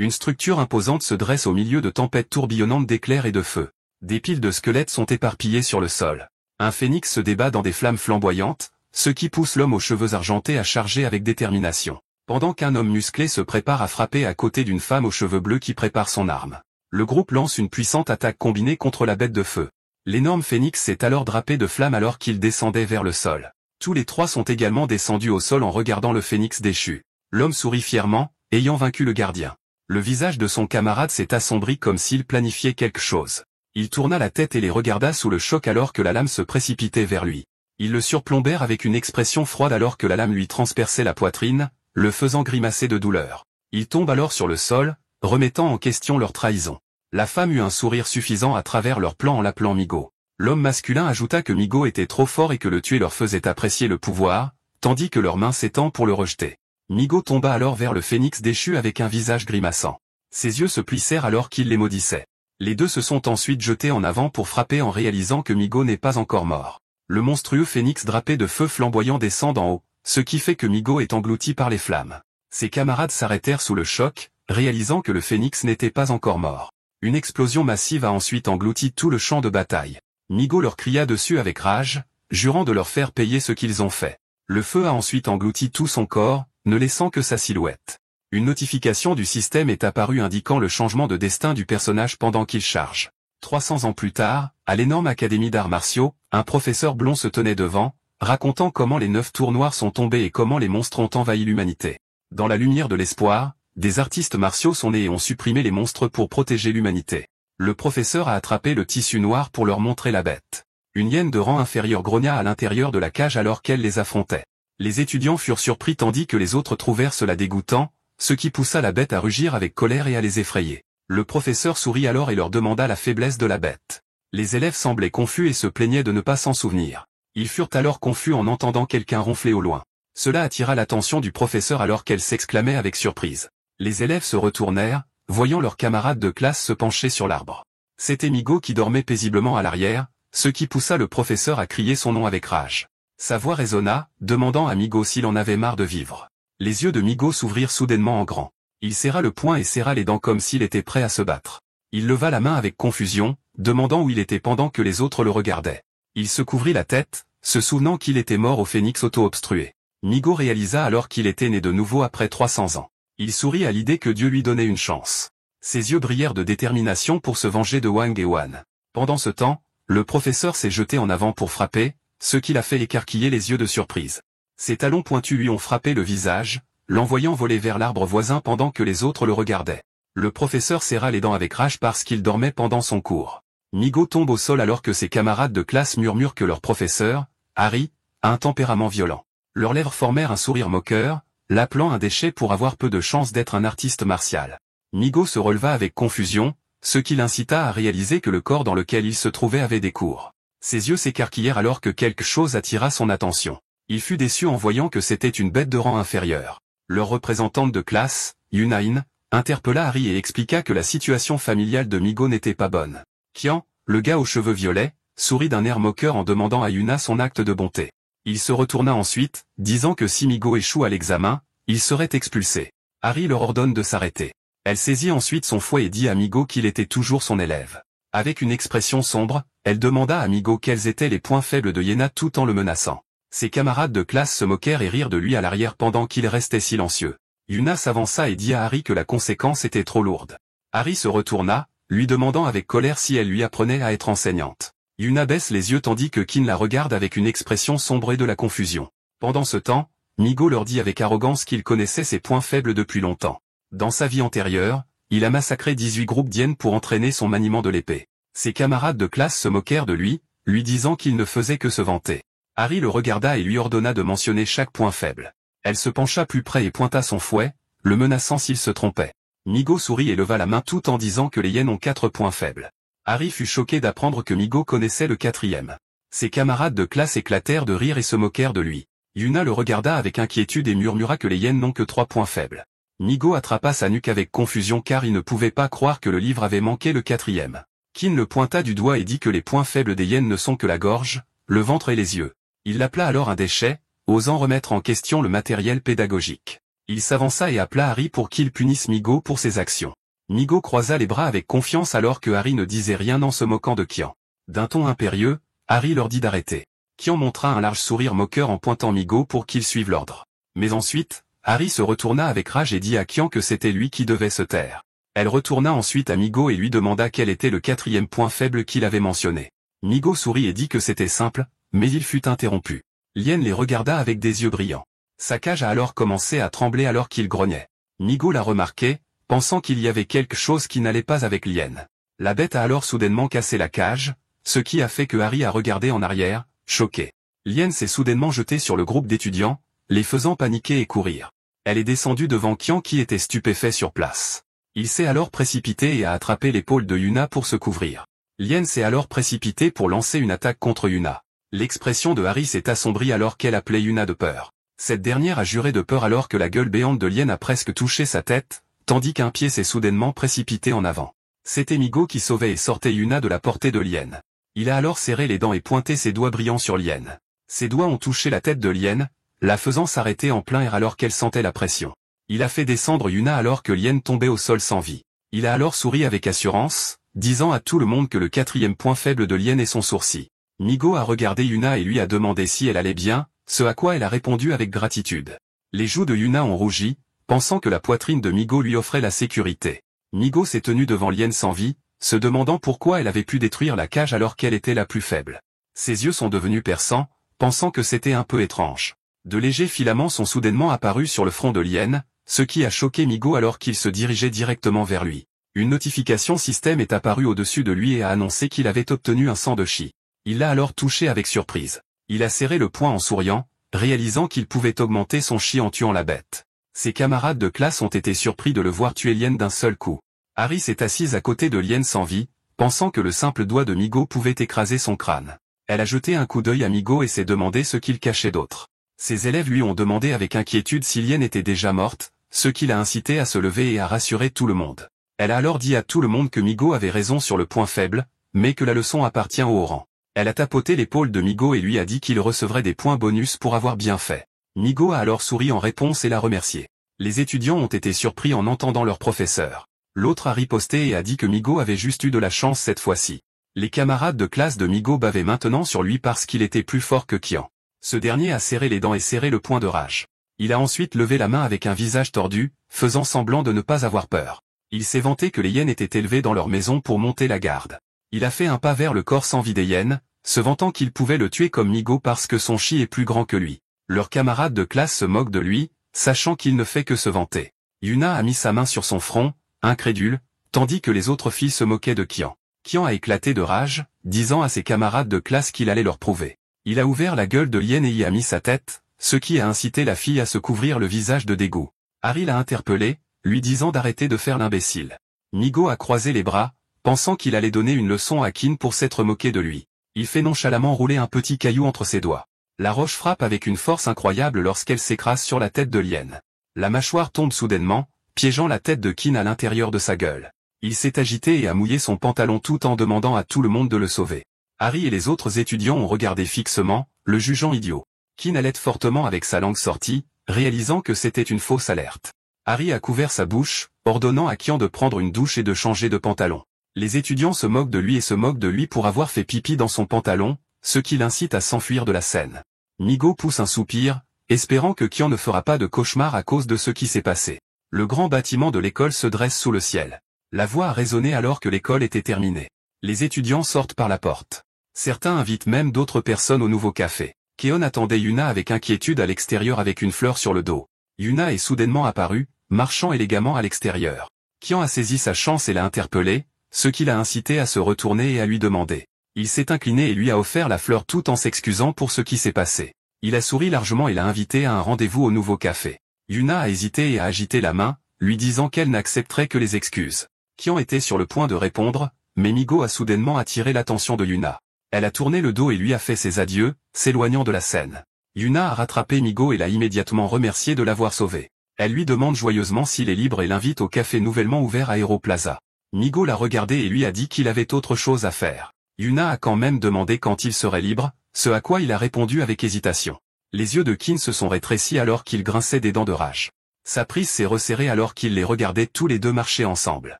Une structure imposante se dresse au milieu de tempêtes tourbillonnantes d'éclairs et de feu. Des piles de squelettes sont éparpillées sur le sol. Un phénix se débat dans des flammes flamboyantes, ce qui pousse l'homme aux cheveux argentés à charger avec détermination. Pendant qu'un homme musclé se prépare à frapper à côté d'une femme aux cheveux bleus qui prépare son arme. Le groupe lance une puissante attaque combinée contre la bête de feu. L'énorme phénix s'est alors drapé de flammes alors qu'il descendait vers le sol. Tous les trois sont également descendus au sol en regardant le phénix déchu. L'homme sourit fièrement, ayant vaincu le gardien. Le visage de son camarade s'est assombri comme s'il planifiait quelque chose. Il tourna la tête et les regarda sous le choc alors que la lame se précipitait vers lui. Ils le surplombèrent avec une expression froide alors que la lame lui transperçait la poitrine, le faisant grimacer de douleur. Il tombe alors sur le sol, remettant en question leur trahison. La femme eut un sourire suffisant à travers leur plan en l'appelant Migo. L'homme masculin ajouta que Migo était trop fort et que le tuer leur faisait apprécier le pouvoir, tandis que leurs mains s'étendent pour le rejeter. Migo tomba alors vers le phénix déchu avec un visage grimaçant. Ses yeux se plissèrent alors qu'il les maudissait. Les deux se sont ensuite jetés en avant pour frapper en réalisant que Migo n'est pas encore mort. Le monstrueux phénix drapé de feu flamboyant descend d'en haut, ce qui fait que Migo est englouti par les flammes. Ses camarades s'arrêtèrent sous le choc, réalisant que le phénix n'était pas encore mort. Une explosion massive a ensuite englouti tout le champ de bataille. Migo leur cria dessus avec rage, jurant de leur faire payer ce qu'ils ont fait. Le feu a ensuite englouti tout son corps, ne laissant que sa silhouette. Une notification du système est apparue indiquant le changement de destin du personnage pendant qu'il charge. 300 ans plus tard, à l'énorme académie d'arts martiaux, un professeur blond se tenait devant, racontant comment les 9 tours noirs sont tombés et comment les monstres ont envahi l'humanité. Dans la lumière de l'espoir, des artistes martiaux sont nés et ont supprimé les monstres pour protéger l'humanité. Le professeur a attrapé le tissu noir pour leur montrer la bête. Une hyène de rang inférieur grogna à l'intérieur de la cage alors qu'elle les affrontait. Les étudiants furent surpris tandis que les autres trouvèrent cela dégoûtant, ce qui poussa la bête à rugir avec colère et à les effrayer. Le professeur sourit alors et leur demanda la faiblesse de la bête. Les élèves semblaient confus et se plaignaient de ne pas s'en souvenir. Ils furent alors confus en entendant quelqu'un ronfler au loin. Cela attira l'attention du professeur alors qu'elle s'exclamait avec surprise. Les élèves se retournèrent, voyant leurs camarades de classe se pencher sur l'arbre. C'était Migo qui dormait paisiblement à l'arrière, ce qui poussa le professeur à crier son nom avec rage. Sa voix résonna, demandant à Migo s'il en avait marre de vivre. Les yeux de Migo s'ouvrirent soudainement en grand. Il serra le poing et serra les dents comme s'il était prêt à se battre. Il leva la main avec confusion, demandant où il était pendant que les autres le regardaient. Il se couvrit la tête, se souvenant qu'il était mort au phénix auto-obstrué. Migo réalisa alors qu'il était né de nouveau après 300 ans. Il sourit à l'idée que Dieu lui donnait une chance. Ses yeux brillèrent de détermination pour se venger de Wang et Wan. Pendant ce temps, le professeur s'est jeté en avant pour frapper, ce qui l'a fait écarquiller les yeux de surprise. Ses talons pointus lui ont frappé le visage, l'envoyant voler vers l'arbre voisin pendant que les autres le regardaient. Le professeur serra les dents avec rage parce qu'il dormait pendant son cours. Migo tombe au sol alors que ses camarades de classe murmurent que leur professeur, Harry, a un tempérament violent. Leurs lèvres formèrent un sourire moqueur, l'appelant un déchet pour avoir peu de chance d'être un artiste martial. Migo se releva avec confusion, ce qui l'incita à réaliser que le corps dans lequel il se trouvait avait des cours. Ses yeux s'écarquillèrent alors que quelque chose attira son attention. Il fut déçu en voyant que c'était une bête de rang inférieur. Leur représentante de classe, Yunain, interpella Harry et expliqua que la situation familiale de Migo n'était pas bonne. Qian, le gars aux cheveux violets, sourit d'un air moqueur en demandant à Yuna son acte de bonté. Il se retourna ensuite, disant que si Migo échoue à l'examen, il serait expulsé. Harry leur ordonne de s'arrêter. Elle saisit ensuite son fouet et dit à Migo qu'il était toujours son élève. Avec une expression sombre, elle demanda à Migo quels étaient les points faibles de Yuna tout en le menaçant. Ses camarades de classe se moquèrent et rirent de lui à l'arrière pendant qu'il restait silencieux. Yuna s'avança et dit à Harry que la conséquence était trop lourde. Harry se retourna, lui demandant avec colère si elle lui apprenait à être enseignante. Yuna baisse les yeux tandis que Qin la regarde avec une expression sombre et de la confusion. Pendant ce temps, Migo leur dit avec arrogance qu'il connaissait ses points faibles depuis longtemps. Dans sa vie antérieure, il a massacré 18 groupes d'hyènes pour entraîner son maniement de l'épée. Ses camarades de classe se moquèrent de lui, lui disant qu'il ne faisait que se vanter. Harry le regarda et lui ordonna de mentionner chaque point faible. Elle se pencha plus près et pointa son fouet, le menaçant s'il se trompait. Migo sourit et leva la main tout en disant que les hyènes ont 4 points faibles. Harry fut choqué d'apprendre que Migo connaissait le 4e. Ses camarades de classe éclatèrent de rire et se moquèrent de lui. Yuna le regarda avec inquiétude et murmura que les hyènes n'ont que 3 points faibles. Migo attrapa sa nuque avec confusion car il ne pouvait pas croire que le livre avait manqué le 4e. Qin le pointa du doigt et dit que les points faibles des hyènes ne sont que la gorge, le ventre et les yeux. Il l'appela alors un déchet, osant remettre en question le matériel pédagogique. Il s'avança et appela Harry pour qu'il punisse Migo pour ses actions. Migo croisa les bras avec confiance alors que Harry ne disait rien en se moquant de Kian. D'un ton impérieux, Harry leur dit d'arrêter. Kian montra un large sourire moqueur en pointant Migo pour qu'il suive l'ordre. Mais ensuite, Harry se retourna avec rage et dit à Kian que c'était lui qui devait se taire. Elle retourna ensuite à Migo et lui demanda quel était le 4e point faible qu'il avait mentionné. Migo sourit et dit que c'était simple, mais il fut interrompu. Lien les regarda avec des yeux brillants. Sa cage a alors commencé à trembler alors qu'il grognait. Migo la remarquait, pensant qu'il y avait quelque chose qui n'allait pas avec Lien. La bête a alors soudainement cassé la cage, ce qui a fait que Harry a regardé en arrière, choqué. Lien s'est soudainement jetée sur le groupe d'étudiants, les faisant paniquer et courir. Elle est descendue devant Kian qui était stupéfait sur place. Il s'est alors précipité et a attrapé l'épaule de Yuna pour se couvrir. Lien s'est alors précipité pour lancer une attaque contre Yuna. L'expression de Harry s'est assombrie alors qu'elle appelait Yuna de peur. Cette dernière a juré de peur alors que la gueule béante de Lien a presque touché sa tête, tandis qu'un pied s'est soudainement précipité en avant. C'était Migo qui sauvait et sortait Yuna de la portée de Lien. Il a alors serré les dents et pointé ses doigts brillants sur Lien. Ses doigts ont touché la tête de Lien, la faisant s'arrêter en plein air alors qu'elle sentait la pression. Il a fait descendre Yuna alors que Lien tombait au sol sans vie. Il a alors souri avec assurance, disant à tout le monde que le 4e point faible de Lien est son sourcil. Migo a regardé Yuna et lui a demandé si elle allait bien, ce à quoi elle a répondu avec gratitude. Les joues de Yuna ont rougi, pensant que la poitrine de Migo lui offrait la sécurité. Migo s'est tenue devant Lien sans vie, se demandant pourquoi elle avait pu détruire la cage alors qu'elle était la plus faible. Ses yeux sont devenus perçants, pensant que c'était un peu étrange. De légers filaments sont soudainement apparus sur le front de Lien, ce qui a choqué Migo alors qu'il se dirigeait directement vers lui. Une notification système est apparue au-dessus de lui et a annoncé qu'il avait obtenu un sang de chi. Il l'a alors touché avec surprise. Il a serré le poing en souriant, réalisant qu'il pouvait augmenter son chi en tuant la bête. Ses camarades de classe ont été surpris de le voir tuer Lien d'un seul coup. Harry s'est assise à côté de Lien sans vie, pensant que le simple doigt de Migo pouvait écraser son crâne. Elle a jeté un coup d'œil à Migo et s'est demandé ce qu'il cachait d'autre. Ses élèves lui ont demandé avec inquiétude si Lien était déjà morte, ce qui l'a incité à se lever et à rassurer tout le monde. Elle a alors dit à tout le monde que Migo avait raison sur le point faible, mais que la leçon appartient au haut rang. Elle a tapoté l'épaule de Migo et lui a dit qu'il recevrait des points bonus pour avoir bien fait. Migo a alors souri en réponse et l'a remercié. Les étudiants ont été surpris en entendant leur professeur. L'autre a riposté et a dit que Migo avait juste eu de la chance cette fois-ci. Les camarades de classe de Migo bavaient maintenant sur lui parce qu'il était plus fort que Kian. Ce dernier a serré les dents et serré le poing de rage. Il a ensuite levé la main avec un visage tordu, faisant semblant de ne pas avoir peur. Il s'est vanté que les hyènes étaient élevés dans leur maison pour monter la garde. Il a fait un pas vers le corps sans vie des hyènes, se vantant qu'il pouvait le tuer comme Migo parce que son chi est plus grand que lui. Leurs camarades de classe se moquent de lui, sachant qu'il ne fait que se vanter. Yuna a mis sa main sur son front, incrédule, tandis que les autres filles se moquaient de Kian. Kian a éclaté de rage, disant à ses camarades de classe qu'il allait leur prouver. Il a ouvert la gueule de l'hyène et y a mis sa tête, ce qui a incité la fille à se couvrir le visage de dégoût. Harry l'a interpellé, lui disant d'arrêter de faire l'imbécile. Migo a croisé les bras, pensant qu'il allait donner une leçon à Kin pour s'être moqué de lui. Il fait nonchalamment rouler un petit caillou entre ses doigts. La roche frappe avec une force incroyable lorsqu'elle s'écrase sur la tête de l'hyène. La mâchoire tombe soudainement, piégeant la tête de Kin à l'intérieur de sa gueule. Il s'est agité et a mouillé son pantalon tout en demandant à tout le monde de le sauver. Harry et les autres étudiants ont regardé fixement, le jugeant idiot. Kin allait fortement avec sa langue sortie, réalisant que c'était une fausse alerte. Harry a couvert sa bouche, ordonnant à Kian de prendre une douche et de changer de pantalon. Les étudiants se moquent de lui et se moquent de lui pour avoir fait pipi dans son pantalon, ce qui l'incite à s'enfuir de la scène. Migo pousse un soupir, espérant que Kian ne fera pas de cauchemar à cause de ce qui s'est passé. Le grand bâtiment de l'école se dresse sous le ciel. La voix a résonné alors que l'école était terminée. Les étudiants sortent par la porte. Certains invitent même d'autres personnes au nouveau café. Keon attendait Yuna avec inquiétude à l'extérieur avec une fleur sur le dos. Yuna est soudainement apparue, marchant élégamment à l'extérieur. Kian a saisi sa chance et l'a interpellé, ce qui l'a incité à se retourner et à lui demander. Il s'est incliné et lui a offert la fleur tout en s'excusant pour ce qui s'est passé. Il a souri largement et l'a invité à un rendez-vous au nouveau café. Yuna a hésité et a agité la main, lui disant qu'elle n'accepterait que les excuses. Kian était sur le point de répondre, mais Migo a soudainement attiré l'attention de Yuna. Elle a tourné le dos et lui a fait ses adieux, s'éloignant de la scène. Yuna a rattrapé Migo et l'a immédiatement remercié de l'avoir sauvé. Elle lui demande joyeusement s'il est libre et l'invite au café nouvellement ouvert à Aéroplaza. Migo l'a regardé et lui a dit qu'il avait autre chose à faire. Yuna a quand même demandé quand il serait libre, ce à quoi il a répondu avec hésitation. Les yeux de Kin se sont rétrécis alors qu'il grinçait des dents de rage. Sa prise s'est resserrée alors qu'ils les regardaient tous les deux marcher ensemble.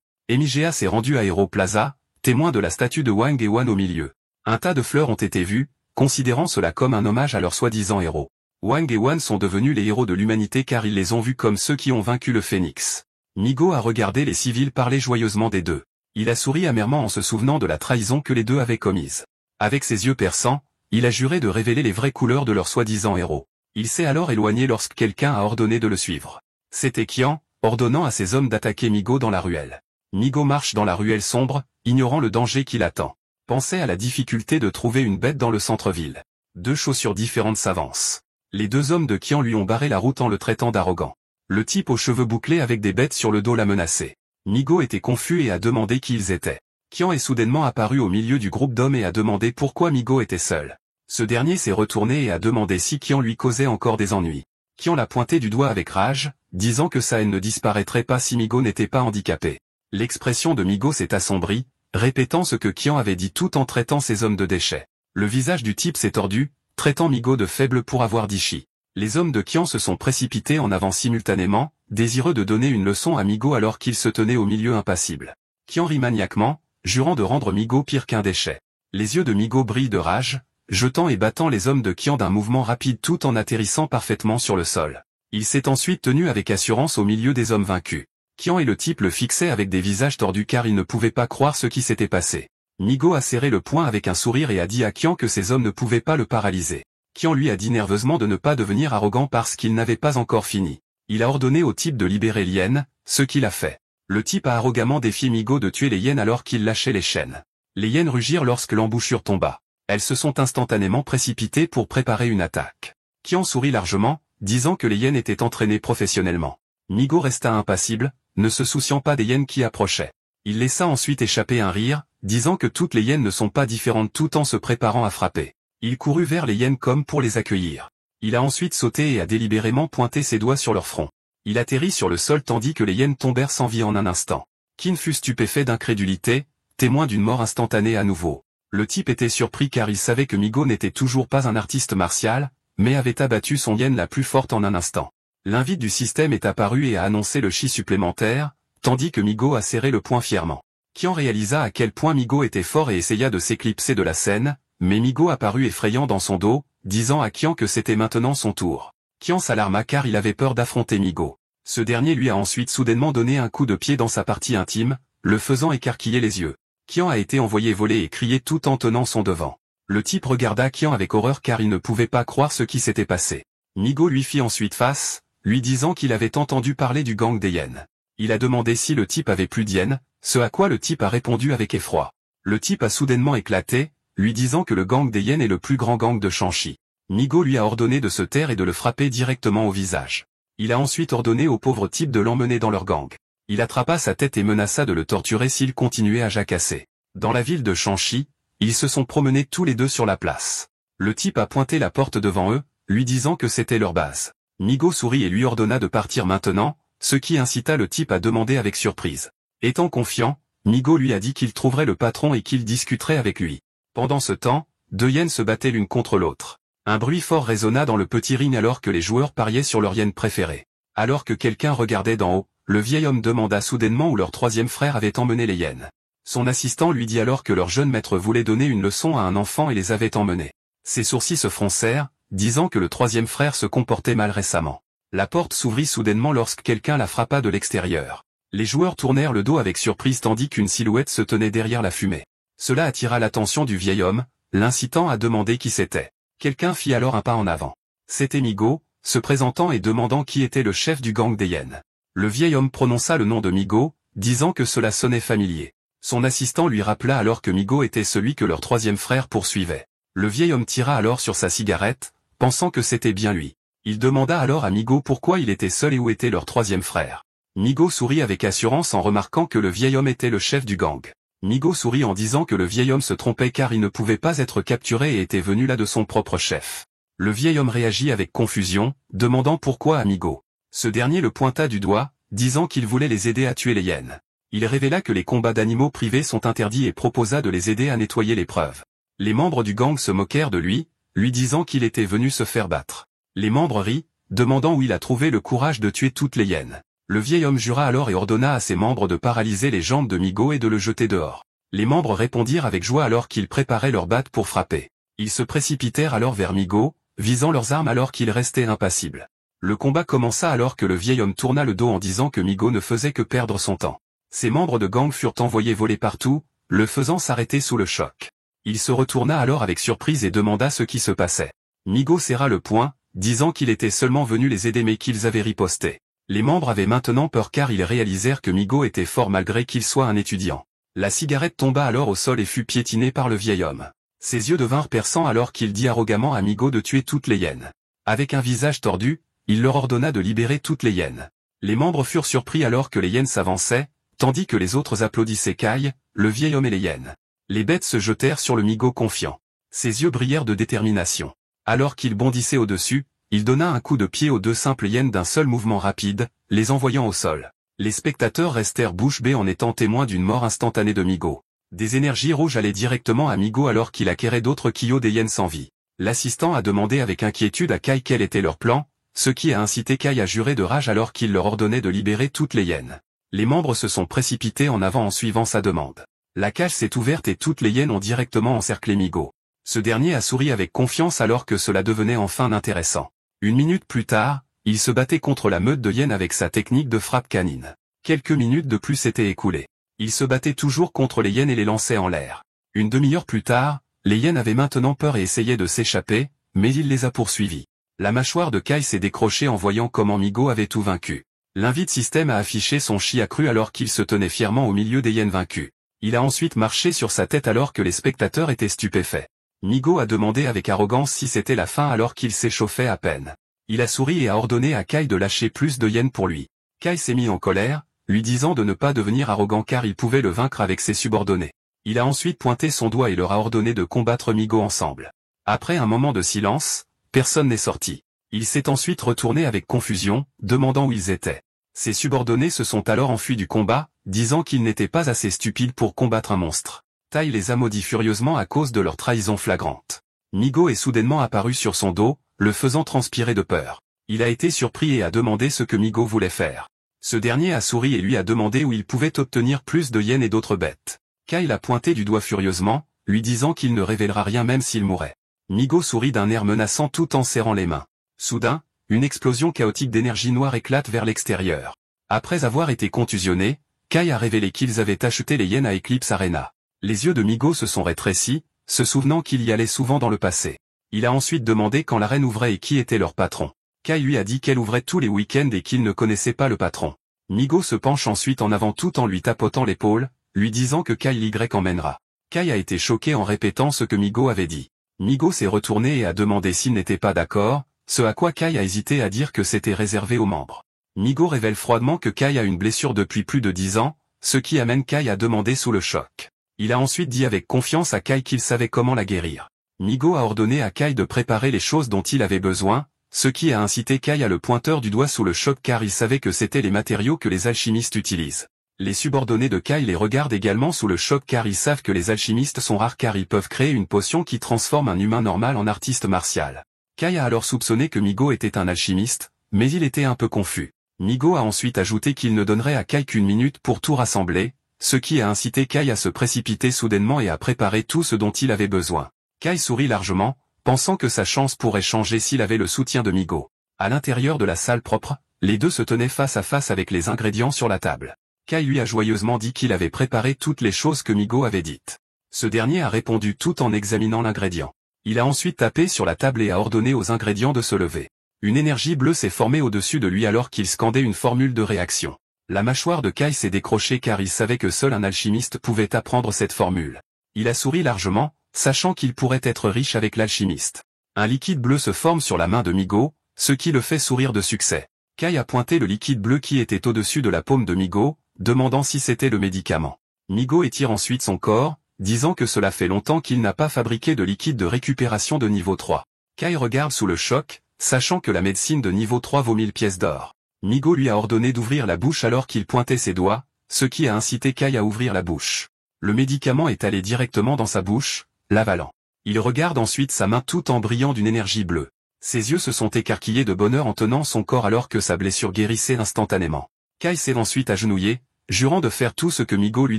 Emigea s'est rendu à Hero Plaza, témoin de la statue de Wang et Wan au milieu. Un tas de fleurs ont été vues, considérant cela comme un hommage à leurs soi-disant héros. Wang et Wan sont devenus les héros de l'humanité car ils les ont vus comme ceux qui ont vaincu le phénix. Migo a regardé les civils parler joyeusement des deux. Il a souri amèrement en se souvenant de la trahison que les deux avaient commise. Avec ses yeux perçants, il a juré de révéler les vraies couleurs de leurs soi-disant héros. Il s'est alors éloigné lorsque quelqu'un a ordonné de le suivre. C'était Qian, ordonnant à ses hommes d'attaquer Migo dans la ruelle. Migo marche dans la ruelle sombre, ignorant le danger qui l'attend. Pensez à la difficulté de trouver une bête dans le centre-ville. Deux chaussures différentes s'avancent. Les deux hommes de Qian lui ont barré la route en le traitant d'arrogant. Le type aux cheveux bouclés avec des bêtes sur le dos l'a menacé. Migo était confus et a demandé qui ils étaient. Qian est soudainement apparu au milieu du groupe d'hommes et a demandé pourquoi Migo était seul. Ce dernier s'est retourné et a demandé si Qian lui causait encore des ennuis. Qian l'a pointé du doigt avec rage, disant que sa haine ne disparaîtrait pas si Migo n'était pas handicapé. L'expression de Migo s'est assombrie, répétant ce que Qian avait dit tout en traitant ses hommes de déchets. Le visage du type s'est tordu, traitant Migo de faible pour avoir dit chi. Les hommes de Qian se sont précipités en avant simultanément, désireux de donner une leçon à Migo alors qu'il se tenait au milieu impassible. Qian rit maniaquement, jurant de rendre Migo pire qu'un déchet. Les yeux de Migo brillent de rage, jetant et battant les hommes de Qian d'un mouvement rapide tout en atterrissant parfaitement sur le sol. Il s'est ensuite tenu avec assurance au milieu des hommes vaincus. Qian et le type le fixaient avec des visages tordus car ils ne pouvaient pas croire ce qui s'était passé. Migo a serré le poing avec un sourire et a dit à Qian que ces hommes ne pouvaient pas le paralyser. Qian lui a dit nerveusement de ne pas devenir arrogant parce qu'il n'avait pas encore fini. Il a ordonné au type de libérer l'hyène, ce qu'il a fait. Le type a arrogamment défié Migo de tuer les hyènes alors qu'il lâchait les chaînes. Les hyènes rugirent lorsque l'embouchure tomba. Elles se sont instantanément précipitées pour préparer une attaque. Qian sourit largement, disant que les hyènes étaient entraînées professionnellement. Migo resta impassible, ne se souciant pas des hyènes qui approchaient. Il laissa ensuite échapper un rire, disant que toutes les hyènes ne sont pas différentes tout en se préparant à frapper. Il courut vers les hyènes comme pour les accueillir. Il a ensuite sauté et a délibérément pointé ses doigts sur leur front. Il atterrit sur le sol tandis que les hyènes tombèrent sans vie en un instant. Qin fut stupéfait d'incrédulité, témoin d'une mort instantanée à nouveau. Le type était surpris car il savait que Migo n'était toujours pas un artiste martial, mais avait abattu son hyène la plus forte en un instant. L'invite du système est apparu et a annoncé le chi supplémentaire, tandis que Migo a serré le poing fièrement. Qian réalisa à quel point Migo était fort et essaya de s'éclipser de la scène, mais Migo apparut effrayant dans son dos, disant à Qian que c'était maintenant son tour. Qian s'alarma car il avait peur d'affronter Migo. Ce dernier lui a ensuite soudainement donné un coup de pied dans sa partie intime, le faisant écarquiller les yeux. Qian a été envoyé voler et crier tout en tenant son devant. Le type regarda Qian avec horreur car il ne pouvait pas croire ce qui s'était passé. Migo lui fit ensuite face, lui disant qu'il avait entendu parler du gang des hyènes. Il a demandé si le type avait plus d'hyènes, ce à quoi le type a répondu avec effroi. Le type a soudainement éclaté, lui disant que le gang des hyènes est le plus grand gang de Shanxi. Migo lui a ordonné de se taire et de le frapper directement au visage. Il a ensuite ordonné au pauvre type de l'emmener dans leur gang. Il attrapa sa tête et menaça de le torturer s'il continuait à jacasser. Dans la ville de Shanxi, ils se sont promenés tous les deux sur la place. Le type a pointé la porte devant eux, lui disant que c'était leur base. Migo sourit et lui ordonna de partir maintenant, ce qui incita le type à demander avec surprise. Étant confiant, Migo lui a dit qu'il trouverait le patron et qu'il discuterait avec lui. Pendant ce temps, deux hyènes se battaient l'une contre l'autre. Un bruit fort résonna dans le petit ring alors que les joueurs pariaient sur leur hyène préférée. Alors que quelqu'un regardait d'en haut, le vieil homme demanda soudainement où leur troisième frère avait emmené les hyènes. Son assistant lui dit alors que leur jeune maître voulait donner une leçon à un enfant et les avait emmenés. Ses sourcils se froncèrent, disant que le troisième frère se comportait mal récemment. La porte s'ouvrit soudainement lorsque quelqu'un la frappa de l'extérieur. Les joueurs tournèrent le dos avec surprise tandis qu'une silhouette se tenait derrière la fumée. Cela attira l'attention du vieil homme, l'incitant à demander qui c'était. Quelqu'un fit alors un pas en avant. C'était Migo, se présentant et demandant qui était le chef du gang des hyènes. Le vieil homme prononça le nom de Migo, disant que cela sonnait familier. Son assistant lui rappela alors que Migo était celui que leur troisième frère poursuivait. Le vieil homme tira alors sur sa cigarette, pensant que c'était bien lui. Il demanda alors à Migo pourquoi il était seul et où était leur troisième frère. Migo sourit avec assurance en remarquant que le vieil homme était le chef du gang. Migo sourit en disant que le vieil homme se trompait car il ne pouvait pas être capturé et était venu là de son propre chef. Le vieil homme réagit avec confusion, demandant pourquoi à Migo. Ce dernier le pointa du doigt, disant qu'il voulait les aider à tuer les hyènes. Il révéla que les combats d'animaux privés sont interdits et proposa de les aider à nettoyer les preuves. Les membres du gang se moquèrent de lui, lui disant qu'il était venu se faire battre. Les membres rient, demandant où il a trouvé le courage de tuer toutes les hyènes. Le vieil homme jura alors et ordonna à ses membres de paralyser les jambes de Migo et de le jeter dehors. Les membres répondirent avec joie alors qu'ils préparaient leurs battes pour frapper. Ils se précipitèrent alors vers Migo, visant leurs armes alors qu'il restait impassible. Le combat commença alors que le vieil homme tourna le dos en disant que Migo ne faisait que perdre son temps. Ses membres de gang furent envoyés voler partout, le faisant s'arrêter sous le choc. Il se retourna alors avec surprise et demanda ce qui se passait. Migo serra le poing, disant qu'il était seulement venu les aider mais qu'ils avaient riposté. Les membres avaient maintenant peur car ils réalisèrent que Migo était fort malgré qu'il soit un étudiant. La cigarette tomba alors au sol et fut piétinée par le vieil homme. Ses yeux devinrent perçants alors qu'il dit arrogamment à Migo de tuer toutes les hyènes. Avec un visage tordu, il leur ordonna de libérer toutes les hyènes. Les membres furent surpris alors que les hyènes s'avançaient, tandis que les autres applaudissaient Kai, le vieil homme et les hyènes. Les bêtes se jetèrent sur le Migo confiant. Ses yeux brillèrent de détermination. Alors qu'il bondissait au-dessus, il donna un coup de pied aux deux simples hyènes d'un seul mouvement rapide, les envoyant au sol. Les spectateurs restèrent bouche bée en étant témoins d'une mort instantanée de Migo. Des énergies rouges allaient directement à Migo alors qu'il acquérait d'autres quillots des hyènes sans vie. L'assistant a demandé avec inquiétude à Kai quel était leur plan, ce qui a incité Kai à jurer de rage alors qu'il leur ordonnait de libérer toutes les hyènes. Les membres se sont précipités en avant en suivant sa demande. La cage s'est ouverte et toutes les hyènes ont directement encerclé Migo. Ce dernier a souri avec confiance alors que cela devenait enfin intéressant. Une minute plus tard, il se battait contre la meute de hyènes avec sa technique de frappe canine. Quelques minutes de plus s'étaient écoulées. Il se battait toujours contre les hyènes et les lançait en l'air. Une demi-heure plus tard, les hyènes avaient maintenant peur et essayaient de s'échapper, mais il les a poursuivis. La mâchoire de Kai s'est décrochée en voyant comment Migo avait tout vaincu. L'invite système a affiché son chi accru alors qu'il se tenait fièrement au milieu des hyènes vaincues. Il a ensuite marché sur sa tête alors que les spectateurs étaient stupéfaits. Migo a demandé avec arrogance si c'était la fin alors qu'il s'échauffait à peine. Il a souri et a ordonné à Kai de lâcher plus de hyènes pour lui. Kai s'est mis en colère, lui disant de ne pas devenir arrogant car il pouvait le vaincre avec ses subordonnés. Il a ensuite pointé son doigt et leur a ordonné de combattre Migo ensemble. Après un moment de silence, personne n'est sorti. Il s'est ensuite retourné avec confusion, demandant où ils étaient. Ses subordonnés se sont alors enfuis du combat, disant qu'ils n'étaient pas assez stupides pour combattre un monstre. Tai les a maudits furieusement à cause de leur trahison flagrante. Migo est soudainement apparu sur son dos, le faisant transpirer de peur. Il a été surpris et a demandé ce que Migo voulait faire. Ce dernier a souri et lui a demandé où il pouvait obtenir plus de hyènes et d'autres bêtes. Kai l'a pointé du doigt furieusement, lui disant qu'il ne révélera rien même s'il mourait. Migo sourit d'un air menaçant tout en serrant les mains. Soudain, une explosion chaotique d'énergie noire éclate vers l'extérieur. Après avoir été contusionné, Kai a révélé qu'ils avaient acheté les hyènes à Eclipse Arena. Les yeux de Migo se sont rétrécis, se souvenant qu'il y allait souvent dans le passé. Il a ensuite demandé quand l'arène ouvrait et qui était leur patron. Kai lui a dit qu'elle ouvrait tous les week-ends et qu'il ne connaissait pas le patron. Migo se penche ensuite en avant tout en lui tapotant l'épaule, lui disant que Kai Y emmènera. Kai a été choqué en répétant ce que Migo avait dit. Migo s'est retourné et a demandé s'il n'était pas d'accord, ce à quoi Kai a hésité à dire que c'était réservé aux membres. Migo révèle froidement que Kai a une blessure depuis plus de 10 ans, ce qui amène Kai à demander sous le choc. Il a ensuite dit avec confiance à Kai qu'il savait comment la guérir. Migo a ordonné à Kai de préparer les choses dont il avait besoin, ce qui a incité Kai à le pointeur du doigt sous le choc car il savait que c'était les matériaux que les alchimistes utilisent. Les subordonnés de Kai les regardent également sous le choc car ils savent que les alchimistes sont rares car ils peuvent créer une potion qui transforme un humain normal en artiste martial. Kai a alors soupçonné que Migo était un alchimiste, mais il était un peu confus. Migo a ensuite ajouté qu'il ne donnerait à Kai qu'1 minute pour tout rassembler, ce qui a incité Kai à se précipiter soudainement et à préparer tout ce dont il avait besoin. Kai sourit largement, pensant que sa chance pourrait changer s'il avait le soutien de Migo. À l'intérieur de la salle propre, les deux se tenaient face à face avec les ingrédients sur la table. Kai lui a joyeusement dit qu'il avait préparé toutes les choses que Migo avait dites. Ce dernier a répondu tout en examinant l'ingrédient. Il a ensuite tapé sur la table et a ordonné aux ingrédients de se lever. Une énergie bleue s'est formée au-dessus de lui alors qu'il scandait une formule de réaction. La mâchoire de Kai s'est décrochée car il savait que seul un alchimiste pouvait apprendre cette formule. Il a souri largement, sachant qu'il pourrait être riche avec l'alchimiste. Un liquide bleu se forme sur la main de Migo, ce qui le fait sourire de succès. Kai a pointé le liquide bleu qui était au-dessus de la paume de Migo, demandant si c'était le médicament. Migo étire ensuite son corps, disant que cela fait longtemps qu'il n'a pas fabriqué de liquide de récupération de niveau 3. Kai regarde sous le choc, sachant que la médecine de niveau 3 vaut 1000 pièces d'or. Migo lui a ordonné d'ouvrir la bouche alors qu'il pointait ses doigts, ce qui a incité Kai à ouvrir la bouche. Le médicament est allé directement dans sa bouche, l'avalant. Il regarde ensuite sa main tout en brillant d'une énergie bleue. Ses yeux se sont écarquillés de bonheur en tenant son corps alors que sa blessure guérissait instantanément. Kai s'est ensuite agenouillé, jurant de faire tout ce que Migo lui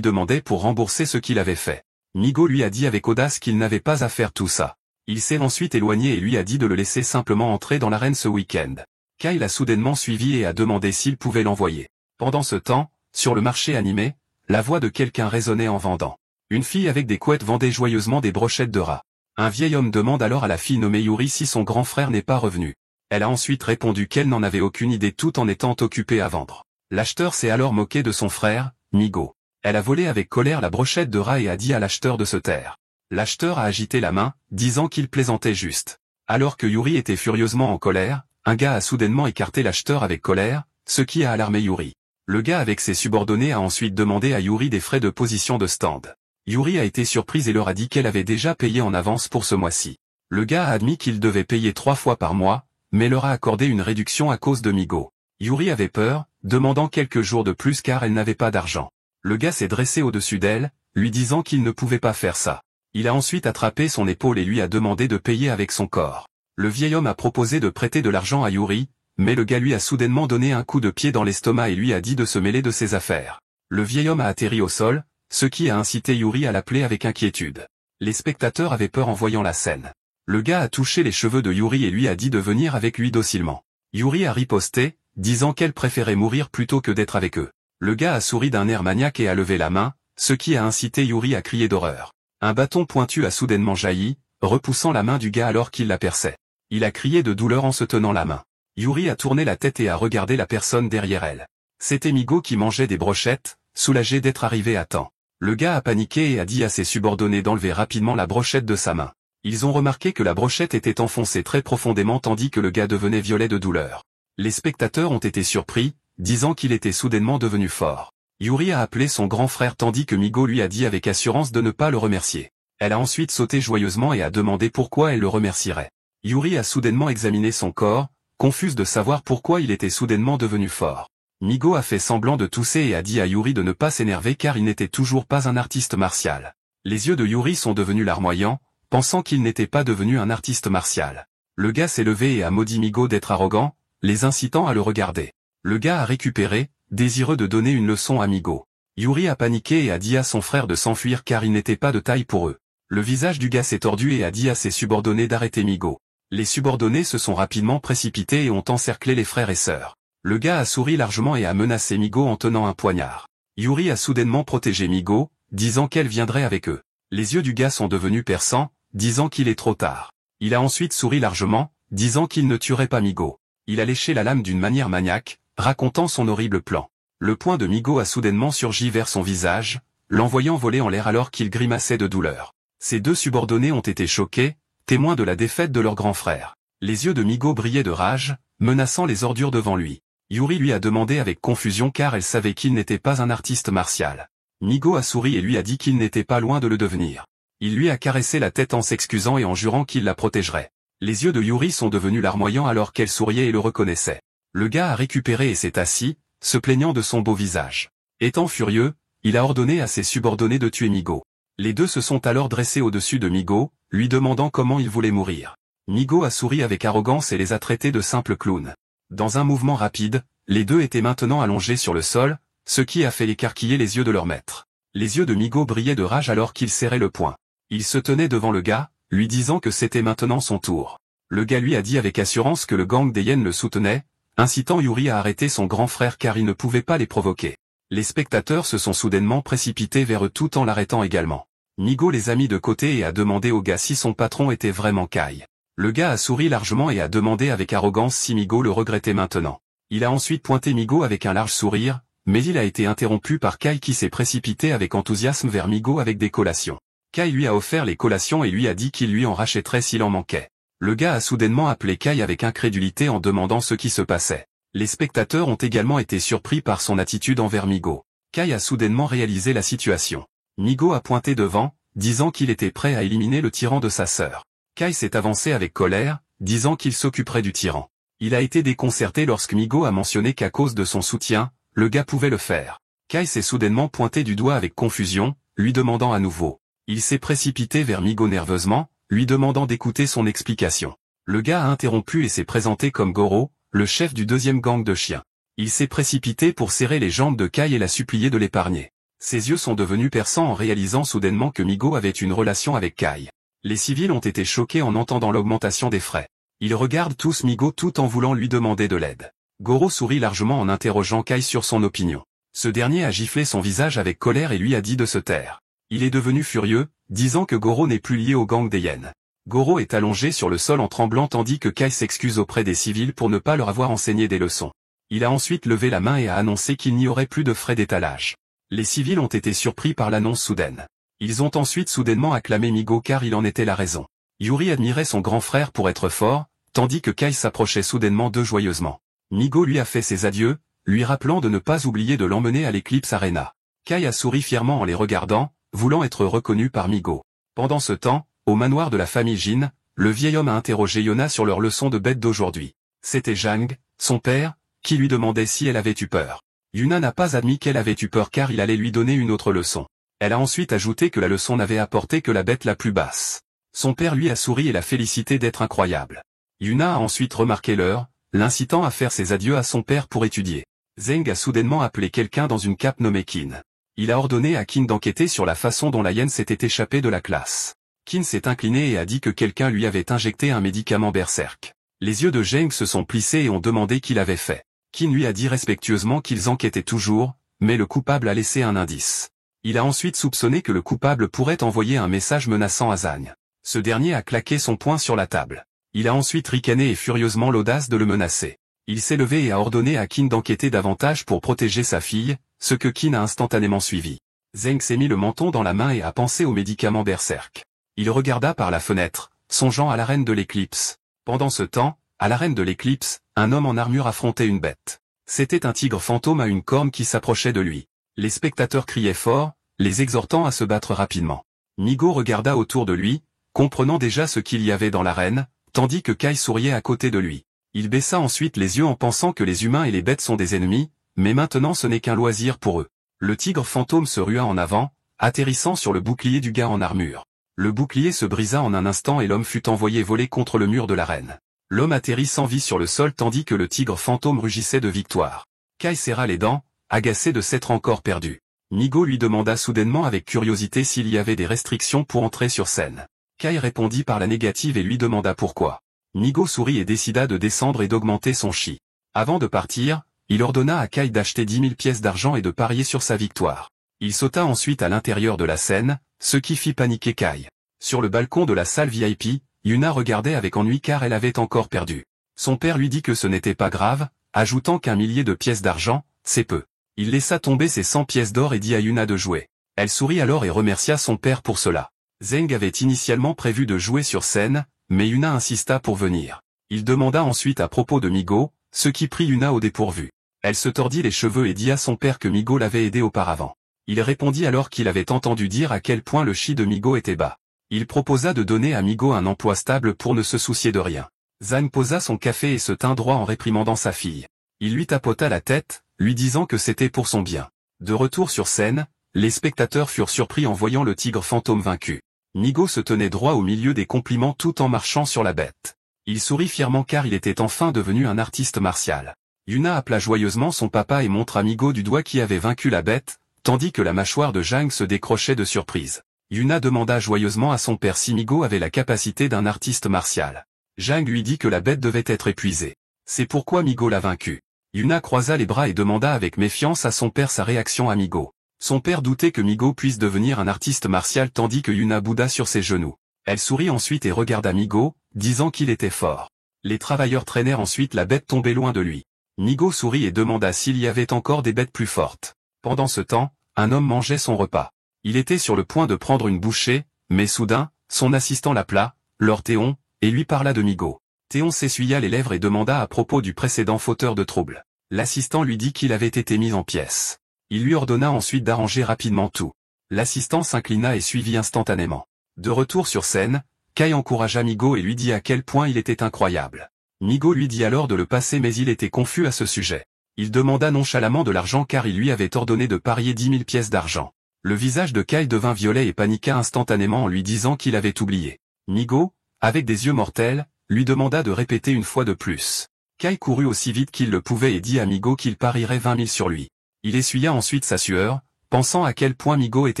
demandait pour rembourser ce qu'il avait fait. Migo lui a dit avec audace qu'il n'avait pas à faire tout ça. Il s'est ensuite éloigné et lui a dit de le laisser simplement entrer dans l'arène ce week-end. Kai l'a soudainement suivi et a demandé s'il pouvait l'envoyer. Pendant ce temps, sur le marché animé, la voix de quelqu'un résonnait en vendant. Une fille avec des couettes vendait joyeusement des brochettes de rat. Un vieil homme demande alors à la fille nommée Yuri si son grand frère n'est pas revenu. Elle a ensuite répondu qu'elle n'en avait aucune idée tout en étant occupée à vendre. L'acheteur s'est alors moqué de son frère, Migo. Elle a volé avec colère la brochette de rat et a dit à l'acheteur de se taire. L'acheteur a agité la main, disant qu'il plaisantait juste. Alors que Yuri était furieusement en colère, un gars a soudainement écarté l'acheteur avec colère, ce qui a alarmé Yuri. Le gars avec ses subordonnés a ensuite demandé à Yuri des frais de position de stand. Yuri a été surprise et leur a dit qu'elle avait déjà payé en avance pour ce mois-ci. Le gars a admis qu'il devait payer 3 fois par mois, mais leur a accordé une réduction à cause de Migo. Yuri avait peur, demandant quelques jours de plus car elle n'avait pas d'argent. Le gars s'est dressé au-dessus d'elle, lui disant qu'il ne pouvait pas faire ça. Il a ensuite attrapé son épaule et lui a demandé de payer avec son corps. Le vieil homme a proposé de prêter de l'argent à Yuri, mais le gars lui a soudainement donné un coup de pied dans l'estomac et lui a dit de se mêler de ses affaires. Le vieil homme a atterri au sol, ce qui a incité Yuri à l'appeler avec inquiétude. Les spectateurs avaient peur en voyant la scène. Le gars a touché les cheveux de Yuri et lui a dit de venir avec lui docilement. Yuri a riposté, disant qu'elle préférait mourir plutôt que d'être avec eux. Le gars a souri d'un air maniaque et a levé la main, ce qui a incité Yuri à crier d'horreur. Un bâton pointu a soudainement jailli, repoussant la main du gars alors qu'il la perçait. Il a crié de douleur en se tenant la main. Yuri a tourné la tête et a regardé la personne derrière elle. C'était Migo qui mangeait des brochettes, soulagé d'être arrivé à temps. Le gars a paniqué et a dit à ses subordonnés d'enlever rapidement la brochette de sa main. Ils ont remarqué que la brochette était enfoncée très profondément tandis que le gars devenait violet de douleur. Les spectateurs ont été surpris, disant qu'il était soudainement devenu fort. Yuri a appelé son grand frère tandis que Migo lui a dit avec assurance de ne pas le remercier. Elle a ensuite sauté joyeusement et a demandé pourquoi elle le remercierait. Yuri a soudainement examiné son corps, confuse de savoir pourquoi il était soudainement devenu fort. Migo a fait semblant de tousser et a dit à Yuri de ne pas s'énerver car il n'était toujours pas un artiste martial. Les yeux de Yuri sont devenus larmoyants, pensant qu'il n'était pas devenu un artiste martial. Le gars s'est levé et a maudit Migo d'être arrogant, les incitant à le regarder. Le gars a récupéré, désireux de donner une leçon à Migo. Yuri a paniqué et a dit à son frère de s'enfuir car il n'était pas de taille pour eux. Le visage du gars s'est tordu et a dit à ses subordonnés d'arrêter Migo. Les subordonnés se sont rapidement précipités et ont encerclé les frères et sœurs. Le gars a souri largement et a menacé Migo en tenant un poignard. Yuri a soudainement protégé Migo, disant qu'elle viendrait avec eux. Les yeux du gars sont devenus perçants, disant qu'il est trop tard. Il a ensuite souri largement, disant qu'il ne tuerait pas Migo. Il a léché la lame d'une manière maniaque, racontant son horrible plan. Le poing de Migo a soudainement surgi vers son visage, l'envoyant voler en l'air alors qu'il grimaçait de douleur. Ses deux subordonnés ont été choqués, témoins de la défaite de leur grand frère. Les yeux de Migo brillaient de rage, menaçant les ordures devant lui. Yuri lui a demandé avec confusion car elle savait qu'il n'était pas un artiste martial. Migo a souri et lui a dit qu'il n'était pas loin de le devenir. Il lui a caressé la tête en s'excusant et en jurant qu'il la protégerait. Les yeux de Yuri sont devenus larmoyants alors qu'elle souriait et le reconnaissait. Le gars a récupéré et s'est assis, se plaignant de son beau visage. Étant furieux, il a ordonné à ses subordonnés de tuer Migo. Les deux se sont alors dressés au-dessus de Migo, lui demandant comment il voulait mourir. Migo a souri avec arrogance et les a traités de simples clowns. Dans un mouvement rapide, les deux étaient maintenant allongés sur le sol, ce qui a fait écarquiller les yeux de leur maître. Les yeux de Migo brillaient de rage alors qu'il serrait le poing. Il se tenait devant le gars, lui disant que c'était maintenant son tour. Le gars lui a dit avec assurance que le gang des hyènes le soutenait, incitant Yuri à arrêter son grand frère car il ne pouvait pas les provoquer. Les spectateurs se sont soudainement précipités vers eux tout en l'arrêtant également. Migo les a mis de côté et a demandé au gars si son patron était vraiment Kai. Le gars a souri largement et a demandé avec arrogance si Migo le regrettait maintenant. Il a ensuite pointé Migo avec un large sourire, mais il a été interrompu par Kai qui s'est précipité avec enthousiasme vers Migo avec des collations. Kai lui a offert les collations et lui a dit qu'il lui en rachèterait s'il en manquait. Le gars a soudainement appelé Kai avec incrédulité en demandant ce qui se passait. Les spectateurs ont également été surpris par son attitude envers Migo. Kai a soudainement réalisé la situation. Migo a pointé devant, disant qu'il était prêt à éliminer le tyran de sa sœur. Kai s'est avancé avec colère, disant qu'il s'occuperait du tyran. Il a été déconcerté lorsque Migo a mentionné qu'à cause de son soutien, le gars pouvait le faire. Kai s'est soudainement pointé du doigt avec confusion, lui demandant à nouveau. Il s'est précipité vers Migo nerveusement, lui demandant d'écouter son explication. Le gars a interrompu et s'est présenté comme Goro, le chef du deuxième gang de chiens. Il s'est précipité pour serrer les jambes de Kai et la supplier de l'épargner. Ses yeux sont devenus perçants en réalisant soudainement que Migo avait une relation avec Kai. Les civils ont été choqués en entendant l'augmentation des frais. Ils regardent tous Migo tout en voulant lui demander de l'aide. Goro sourit largement en interrogeant Kai sur son opinion. Ce dernier a giflé son visage avec colère et lui a dit de se taire. Il est devenu furieux, disant que Goro n'est plus lié au gang des hyènes. Goro est allongé sur le sol en tremblant tandis que Kai s'excuse auprès des civils pour ne pas leur avoir enseigné des leçons. Il a ensuite levé la main et a annoncé qu'il n'y aurait plus de frais d'étalage. Les civils ont été surpris par l'annonce soudaine. Ils ont ensuite soudainement acclamé Migo car il en était la raison. Yuri admirait son grand frère pour être fort, tandis que Kai s'approchait soudainement d'eux joyeusement. Migo lui a fait ses adieux, lui rappelant de ne pas oublier de l'emmener à l'Eclipse Arena. Kai a souri fièrement en les regardant, voulant être reconnu par Migo. Pendant ce temps, au manoir de la famille Jin, le vieil homme a interrogé Yuna sur leur leçon de bête d'aujourd'hui. C'était Jang, son père, qui lui demandait si elle avait eu peur. Yuna n'a pas admis qu'elle avait eu peur car il allait lui donner une autre leçon. Elle a ensuite ajouté que la leçon n'avait apporté que la bête la plus basse. Son père lui a souri et l'a félicité d'être incroyable. Yuna a ensuite remarqué l'heure, l'incitant à faire ses adieux à son père pour étudier. Zeng a soudainement appelé quelqu'un dans une cape nommé Qin. Il a ordonné à Qin d'enquêter sur la façon dont la hyène s'était échappée de la classe. Qin s'est incliné et a dit que quelqu'un lui avait injecté un médicament berserk. Les yeux de Zeng se sont plissés et ont demandé qui l'avait fait. Qin lui a dit respectueusement qu'ils enquêtaient toujours, mais le coupable a laissé un indice. Il a ensuite soupçonné que le coupable pourrait envoyer un message menaçant à Zhang. Ce dernier a claqué son poing sur la table. Il a ensuite ricané et furieusement l'audace de le menacer. Il s'est levé et a ordonné à Qin d'enquêter davantage pour protéger sa fille, ce que Qin a instantanément suivi. Zeng s'est mis le menton dans la main et a pensé au médicament berserk. Il regarda par la fenêtre, songeant à l'arène de l'éclipse. Pendant ce temps, à l'arène de l'éclipse, un homme en armure affrontait une bête. C'était un tigre fantôme à une corne qui s'approchait de lui. Les spectateurs criaient fort, les exhortant à se battre rapidement. Migo regarda autour de lui, comprenant déjà ce qu'il y avait dans l'arène, tandis que Kai souriait à côté de lui. Il baissa ensuite les yeux en pensant que les humains et les bêtes sont des ennemis, mais maintenant ce n'est qu'un loisir pour eux. Le tigre fantôme se rua en avant, atterrissant sur le bouclier du gars en armure. Le bouclier se brisa en un instant et l'homme fut envoyé voler contre le mur de l'arène. L'homme atterrit sans vie sur le sol tandis que le tigre fantôme rugissait de victoire. Kai serra les dents, agacé de s'être encore perdu. Migo lui demanda soudainement avec curiosité s'il y avait des restrictions pour entrer sur scène. Kai répondit par la négative et lui demanda pourquoi. Migo sourit et décida de descendre et d'augmenter son chi. Avant de partir, il ordonna à Kai d'acheter 10 000 pièces d'argent et de parier sur sa victoire. Il sauta ensuite à l'intérieur de la scène, ce qui fit paniquer Kai. Sur le balcon de la salle VIP, Yuna regardait avec ennui car elle avait encore perdu. Son père lui dit que ce n'était pas grave, ajoutant qu'un millier de pièces d'argent, c'est peu. Il laissa tomber ses 100 pièces d'or et dit à Yuna de jouer. Elle sourit alors et remercia son père pour cela. Zeng avait initialement prévu de jouer sur scène, mais Yuna insista pour venir. Il demanda ensuite à propos de Migo, ce qui prit Yuna au dépourvu. Elle se tordit les cheveux et dit à son père que Migo l'avait aidé auparavant. Il répondit alors qu'il avait entendu dire à quel point le chi de Migo était bas. Il proposa de donner à Migo un emploi stable pour ne se soucier de rien. Zhang posa son café et se tint droit en réprimandant sa fille. Il lui tapota la tête, lui disant que c'était pour son bien. De retour sur scène, les spectateurs furent surpris en voyant le tigre fantôme vaincu. Migo se tenait droit au milieu des compliments tout en marchant sur la bête. Il sourit fièrement car il était enfin devenu un artiste martial. Yuna appela joyeusement son papa et montra Migo du doigt qui avait vaincu la bête, tandis que la mâchoire de Zhang se décrochait de surprise. Yuna demanda joyeusement à son père si Migo avait la capacité d'un artiste martial. Zhang lui dit que la bête devait être épuisée. C'est pourquoi Migo l'a vaincu. Yuna croisa les bras et demanda avec méfiance à son père sa réaction à Migo. Son père doutait que Migo puisse devenir un artiste martial tandis que Yuna bouda sur ses genoux. Elle sourit ensuite et regarda Migo, disant qu'il était fort. Les travailleurs traînèrent ensuite la bête tombée loin de lui. Migo sourit et demanda s'il y avait encore des bêtes plus fortes. Pendant ce temps, un homme mangeait son repas. Il était sur le point de prendre une bouchée, mais soudain, son assistant l'appela, Lord Théon, et lui parla de Migo. Théon s'essuya les lèvres et demanda à propos du précédent fauteur de troubles. L'assistant lui dit qu'il avait été mis en pièces. Il lui ordonna ensuite d'arranger rapidement tout. L'assistant s'inclina et suivit instantanément. De retour sur scène, Kai encouragea Migo et lui dit à quel point il était incroyable. Migo lui dit alors de le passer mais il était confus à ce sujet. Il demanda nonchalamment de l'argent car il lui avait ordonné de parier 10 000 pièces d'argent. Le visage de Kai devint violet et paniqua instantanément en lui disant qu'il avait oublié. Migo, avec des yeux mortels, lui demanda de répéter une fois de plus. Kai courut aussi vite qu'il le pouvait et dit à Migo qu'il parierait 20 000 sur lui. Il essuya ensuite sa sueur, pensant à quel point Migo est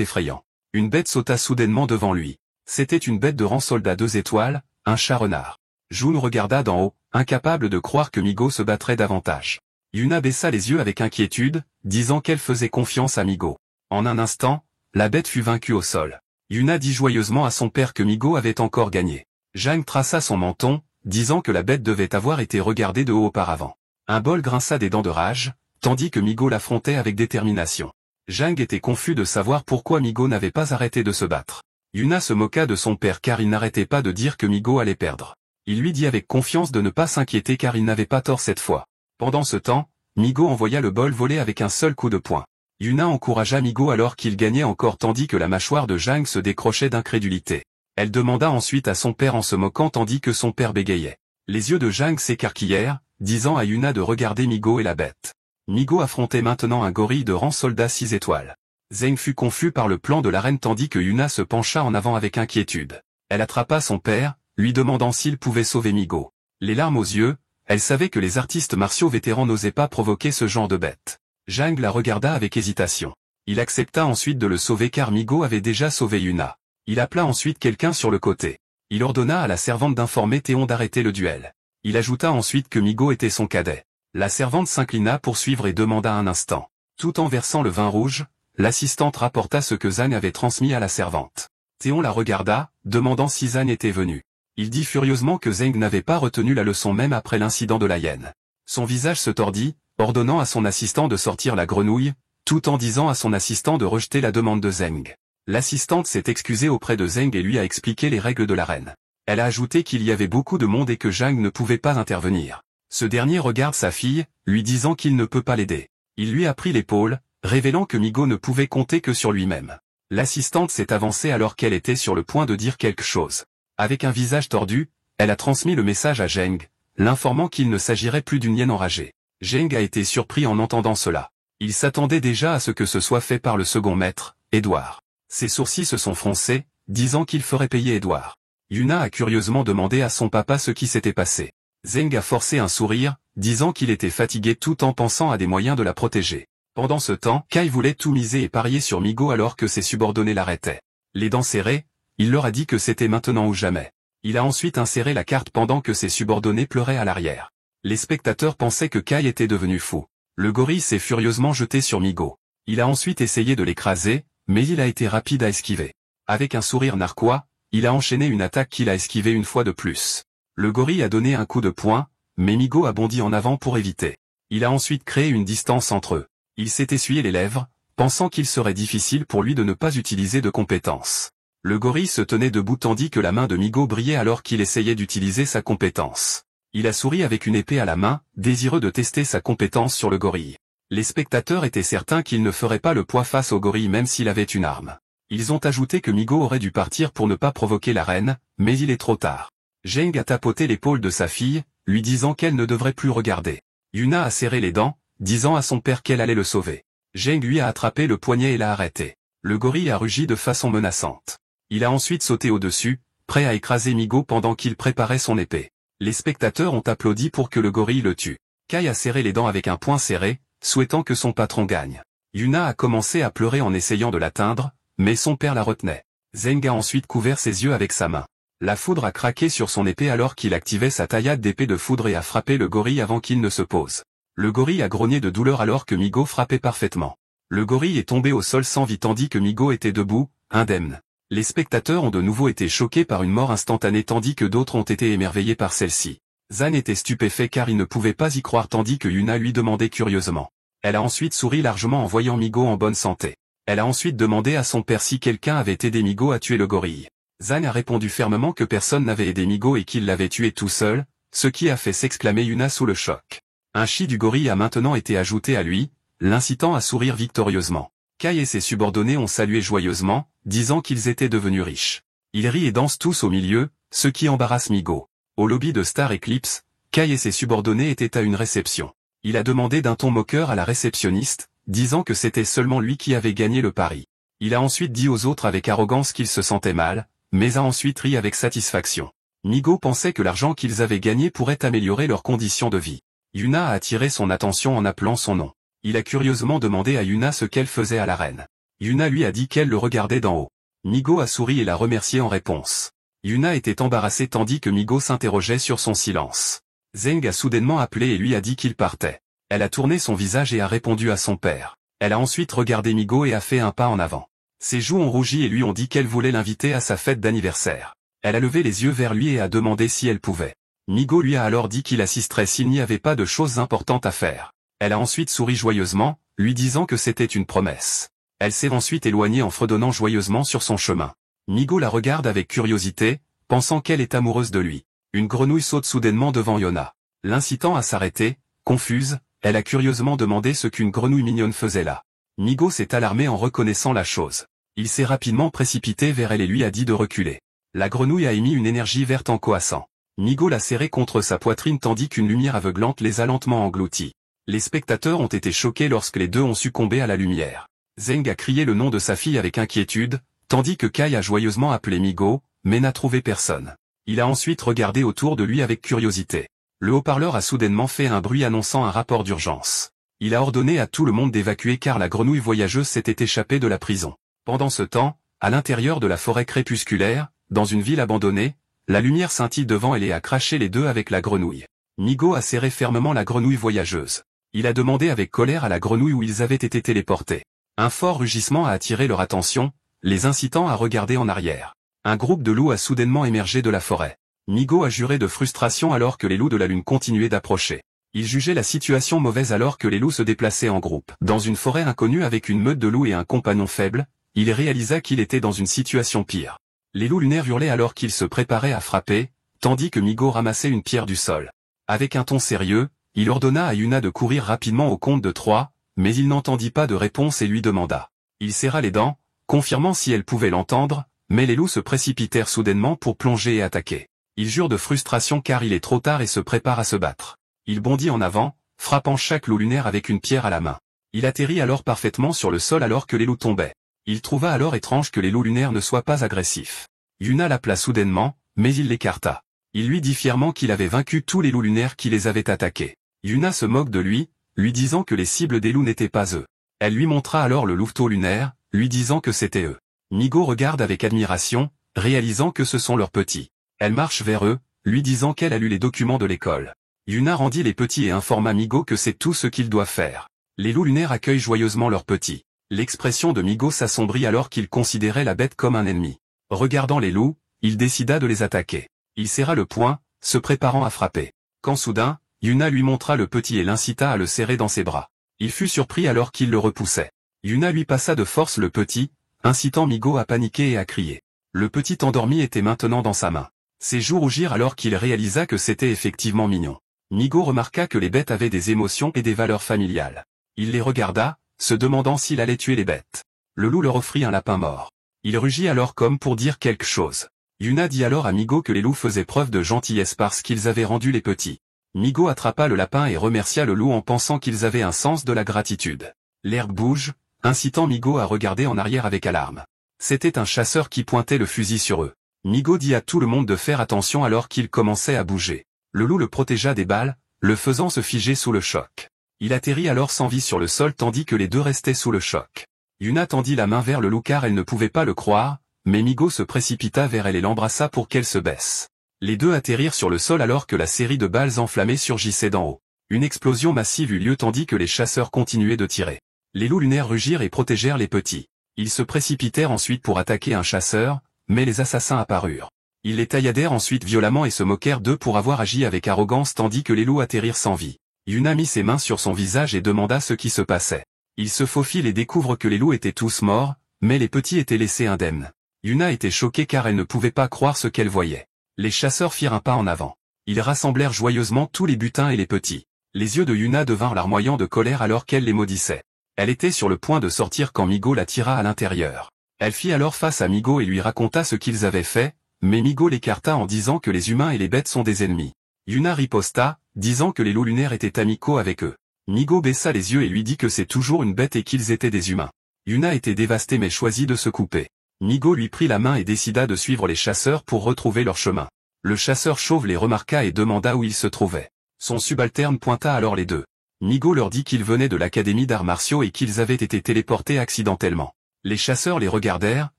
effrayant. Une bête sauta soudainement devant lui. C'était une bête de rang soldat 2 étoiles, un chat-renard. Jun regarda d'en haut, incapable de croire que Migo se battrait davantage. Yuna baissa les yeux avec inquiétude, disant qu'elle faisait confiance à Migo. En un instant, la bête fut vaincue au sol. Yuna dit joyeusement à son père que Migo avait encore gagné. Jang traça son menton, disant que la bête devait avoir été regardée de haut auparavant. Un bol grinça des dents de rage, tandis que Migo l'affrontait avec détermination. Jang était confus de savoir pourquoi Migo n'avait pas arrêté de se battre. Yuna se moqua de son père car il n'arrêtait pas de dire que Migo allait perdre. Il lui dit avec confiance de ne pas s'inquiéter car il n'avait pas tort cette fois. Pendant ce temps, Migo envoya le bol voler avec un seul coup de poing. Yuna encouragea Migo alors qu'il gagnait encore tandis que la mâchoire de Jang se décrochait d'incrédulité. Elle demanda ensuite à son père en se moquant tandis que son père bégayait. Les yeux de Jang s'écarquillèrent, disant à Yuna de regarder Migo et la bête. Migo affrontait maintenant un gorille de rang soldat 6 étoiles. Zeng fut confus par le plan de la reine tandis que Yuna se pencha en avant avec inquiétude. Elle attrapa son père, lui demandant s'il pouvait sauver Migo. Les larmes aux yeux, elle savait que les artistes martiaux vétérans n'osaient pas provoquer ce genre de bête. Jang la regarda avec hésitation. Il accepta ensuite de le sauver car Migo avait déjà sauvé Yuna. Il appela ensuite quelqu'un sur le côté. Il ordonna à la servante d'informer Théon d'arrêter le duel. Il ajouta ensuite que Migo était son cadet. La servante s'inclina pour suivre et demanda un instant. Tout en versant le vin rouge, l'assistante rapporta ce que Zan avait transmis à la servante. Théon la regarda, demandant si Zan était venu. Il dit furieusement que Zeng n'avait pas retenu la leçon même après l'incident de la hyène. Son visage se tordit, ordonnant à son assistant de sortir la grenouille, tout en disant à son assistant de rejeter la demande de Zeng. L'assistante s'est excusée auprès de Zeng et lui a expliqué les règles de l'arène. Elle a ajouté qu'il y avait beaucoup de monde et que Zhang ne pouvait pas intervenir. Ce dernier regarde sa fille, lui disant qu'il ne peut pas l'aider. Il lui a pris l'épaule, révélant que Migo ne pouvait compter que sur lui-même. L'assistante s'est avancée alors qu'elle était sur le point de dire quelque chose. Avec un visage tordu, elle a transmis le message à Zheng, l'informant qu'il ne s'agirait plus d'une hyène enragée. Zheng a été surpris en entendant cela. Il s'attendait déjà à ce que ce soit fait par le second maître, Edouard. Ses sourcils se sont froncés, disant qu'il ferait payer Edouard. Yuna a curieusement demandé à son papa ce qui s'était passé. Zheng a forcé un sourire, disant qu'il était fatigué tout en pensant à des moyens de la protéger. Pendant ce temps, Kai voulait tout miser et parier sur Migo alors que ses subordonnés l'arrêtaient. Les dents serrées, il leur a dit que c'était maintenant ou jamais. Il a ensuite inséré la carte pendant que ses subordonnés pleuraient à l'arrière. Les spectateurs pensaient que Kai était devenu fou. Le gorille s'est furieusement jeté sur Migo. Il a ensuite essayé de l'écraser, mais il a été rapide à esquiver. Avec un sourire narquois, il a enchaîné une attaque qu'il a esquivée une fois de plus. Le gorille a donné un coup de poing, mais Migo a bondi en avant pour éviter. Il a ensuite créé une distance entre eux. Il s'est essuyé les lèvres, pensant qu'il serait difficile pour lui de ne pas utiliser de compétence. Le gorille se tenait debout tandis que la main de Migo brillait alors qu'il essayait d'utiliser sa compétence. Il a souri avec une épée à la main, désireux de tester sa compétence sur le gorille. Les spectateurs étaient certains qu'il ne ferait pas le poids face au gorille même s'il avait une arme. Ils ont ajouté que Migo aurait dû partir pour ne pas provoquer la reine, mais il est trop tard. Zheng a tapoté l'épaule de sa fille, lui disant qu'elle ne devrait plus regarder. Yuna a serré les dents, disant à son père qu'elle allait le sauver. Zheng lui a attrapé le poignet et l'a arrêté. Le gorille a rugi de façon menaçante. Il a ensuite sauté au-dessus, prêt à écraser Migo pendant qu'il préparait son épée. Les spectateurs ont applaudi pour que le gorille le tue. Kai a serré les dents avec un poing serré, souhaitant que son patron gagne. Yuna a commencé à pleurer en essayant de l'atteindre, mais son père la retenait. Zheng a ensuite couvert ses yeux avec sa main. La foudre a craqué sur son épée alors qu'il activait sa taillade d'épée de foudre et a frappé le gorille avant qu'il ne se pose. Le gorille a grogné de douleur alors que Migo frappait parfaitement. Le gorille est tombé au sol sans vie tandis que Migo était debout, indemne. Les spectateurs ont de nouveau été choqués par une mort instantanée tandis que d'autres ont été émerveillés par celle-ci. Zan était stupéfait car il ne pouvait pas y croire tandis que Yuna lui demandait curieusement. Elle a ensuite souri largement en voyant Migo en bonne santé. Elle a ensuite demandé à son père si quelqu'un avait aidé Migo à tuer le gorille. Zan a répondu fermement que personne n'avait aidé Migo et qu'il l'avait tué tout seul, ce qui a fait s'exclamer Yuna sous le choc. Un chi du gorille a maintenant été ajouté à lui, l'incitant à sourire victorieusement. Kai et ses subordonnés ont salué joyeusement, disant qu'ils étaient devenus riches. Ils rient et dansent tous au milieu, ce qui embarrasse Migo. Au lobby de Star Eclipse, Kai et ses subordonnés étaient à une réception. Il a demandé d'un ton moqueur à la réceptionniste, disant que c'était seulement lui qui avait gagné le pari. Il a ensuite dit aux autres avec arrogance qu'il se sentait mal, mais a ensuite ri avec satisfaction. Migo pensait que l'argent qu'ils avaient gagné pourrait améliorer leurs conditions de vie. Yuna a attiré son attention en appelant son nom. Il a curieusement demandé à Yuna ce qu'elle faisait à l'arène. Yuna lui a dit qu'elle le regardait d'en haut. Migo a souri et l'a remercié en réponse. Yuna était embarrassée tandis que Migo s'interrogeait sur son silence. Zeng a soudainement appelé et lui a dit qu'il partait. Elle a tourné son visage et a répondu à son père. Elle a ensuite regardé Migo et a fait un pas en avant. Ses joues ont rougi et lui ont dit qu'elle voulait l'inviter à sa fête d'anniversaire. Elle a levé les yeux vers lui et a demandé si elle pouvait. Migo lui a alors dit qu'il assisterait s'il n'y avait pas de choses importantes à faire. Elle a ensuite souri joyeusement, lui disant que c'était une promesse. Elle s'est ensuite éloignée en fredonnant joyeusement sur son chemin. Migo la regarde avec curiosité, pensant qu'elle est amoureuse de lui. Une grenouille saute soudainement devant Yuna. L'incitant à s'arrêter, confuse, elle a curieusement demandé ce qu'une grenouille mignonne faisait là. Migo s'est alarmé en reconnaissant la chose. Il s'est rapidement précipité vers elle et lui a dit de reculer. La grenouille a émis une énergie verte en coassant. Migo l'a serré contre sa poitrine tandis qu'une lumière aveuglante les a lentement engloutis. Les spectateurs ont été choqués lorsque les deux ont succombé à la lumière. Zeng a crié le nom de sa fille avec inquiétude, tandis que Kai a joyeusement appelé Migo, mais n'a trouvé personne. Il a ensuite regardé autour de lui avec curiosité. Le haut-parleur a soudainement fait un bruit annonçant un rapport d'urgence. Il a ordonné à tout le monde d'évacuer car la grenouille voyageuse s'était échappée de la prison. Pendant ce temps, à l'intérieur de la forêt crépusculaire, dans une ville abandonnée, la lumière scintille devant elle et a craché les deux avec la grenouille. Migo a serré fermement la grenouille voyageuse. Il a demandé avec colère à la grenouille où ils avaient été téléportés. Un fort rugissement a attiré leur attention, les incitant à regarder en arrière. Un groupe de loups a soudainement émergé de la forêt. Migo a juré de frustration alors que les loups de la lune continuaient d'approcher. Il jugeait la situation mauvaise alors que les loups se déplaçaient en groupe. Dans une forêt inconnue avec une meute de loups et un compagnon faible, il réalisa qu'il était dans une situation pire. Les loups lunaires hurlaient alors qu'ils se préparaient à frapper, tandis que Migo ramassait une pierre du sol. Avec un ton sérieux, il ordonna à Yuna de courir rapidement au compte de 3, mais il n'entendit pas de réponse et lui demanda. Il serra les dents, confirmant si elle pouvait l'entendre, mais les loups se précipitèrent soudainement pour plonger et attaquer. Il jure de frustration car il est trop tard et se prépare à se battre. Il bondit en avant, frappant chaque loup lunaire avec une pierre à la main. Il atterrit alors parfaitement sur le sol alors que les loups tombaient. Il trouva alors étrange que les loups lunaires ne soient pas agressifs. Yuna l'appela soudainement, mais il l'écarta. Il lui dit fièrement qu'il avait vaincu tous les loups lunaires qui les avaient attaqués. Yuna se moque de lui disant que les cibles des loups n'étaient pas eux. Elle lui montra alors le louveteau lunaire, lui disant que c'était eux. Migo regarde avec admiration, réalisant que ce sont leurs petits. Elle marche vers eux, lui disant qu'elle a lu les documents de l'école. Yuna rendit les petits et informa Migo que c'est tout ce qu'ils doivent faire. Les loups lunaires accueillent joyeusement leurs petits. L'expression de Migo s'assombrit alors qu'il considérait la bête comme un ennemi. Regardant les loups, il décida de les attaquer. Il serra le poing, se préparant à frapper. Quand soudain, Yuna lui montra le petit et l'incita à le serrer dans ses bras. Il fut surpris alors qu'il le repoussait. Yuna lui passa de force le petit, incitant Migo à paniquer et à crier. Le petit endormi était maintenant dans sa main. Ses joues rougirent alors qu'il réalisa que c'était effectivement mignon. Migo remarqua que les bêtes avaient des émotions et des valeurs familiales. Il les regarda, se demandant s'il allait tuer les bêtes. Le loup leur offrit un lapin mort. Il rugit alors comme pour dire quelque chose. Yuna dit alors à Migo que les loups faisaient preuve de gentillesse parce qu'ils avaient rendu les petits. Migo attrapa le lapin et remercia le loup en pensant qu'ils avaient un sens de la gratitude. L'herbe bouge, incitant Migo à regarder en arrière avec alarme. C'était un chasseur qui pointait le fusil sur eux. Migo dit à tout le monde de faire attention alors qu'il commençait à bouger. Le loup le protégea des balles, le faisant se figer sous le choc. Il atterrit alors sans vie sur le sol tandis que les deux restaient sous le choc. Yuna tendit la main vers le loup car elle ne pouvait pas le croire, mais Migo se précipita vers elle et l'embrassa pour qu'elle se baisse. Les deux atterrirent sur le sol alors que la série de balles enflammées surgissait d'en haut. Une explosion massive eut lieu tandis que les chasseurs continuaient de tirer. Les loups lunaires rugirent et protégèrent les petits. Ils se précipitèrent ensuite pour attaquer un chasseur, mais les assassins apparurent. Ils les tailladèrent ensuite violemment et se moquèrent d'eux pour avoir agi avec arrogance tandis que les loups atterrirent sans vie. Yuna mit ses mains sur son visage et demanda ce qui se passait. Il se faufile et découvre que les loups étaient tous morts, mais les petits étaient laissés indemnes. Yuna était choquée car elle ne pouvait pas croire ce qu'elle voyait. Les chasseurs firent un pas en avant. Ils rassemblèrent joyeusement tous les butins et les petits. Les yeux de Yuna devinrent larmoyants de colère alors qu'elle les maudissait. Elle était sur le point de sortir quand Migo la tira à l'intérieur. Elle fit alors face à Migo et lui raconta ce qu'ils avaient fait, mais Migo l'écarta en disant que les humains et les bêtes sont des ennemis. Yuna riposta, disant que les loups lunaires étaient amicaux avec eux. Migo baissa les yeux et lui dit que c'est toujours une bête et qu'ils étaient des humains. Yuna était dévastée mais choisit de se couper. Migo lui prit la main et décida de suivre les chasseurs pour retrouver leur chemin. Le chasseur chauve les remarqua et demanda où ils se trouvaient. Son subalterne pointa alors les deux. Migo leur dit qu'ils venaient de l'académie d'arts martiaux et qu'ils avaient été téléportés accidentellement. Les chasseurs les regardèrent,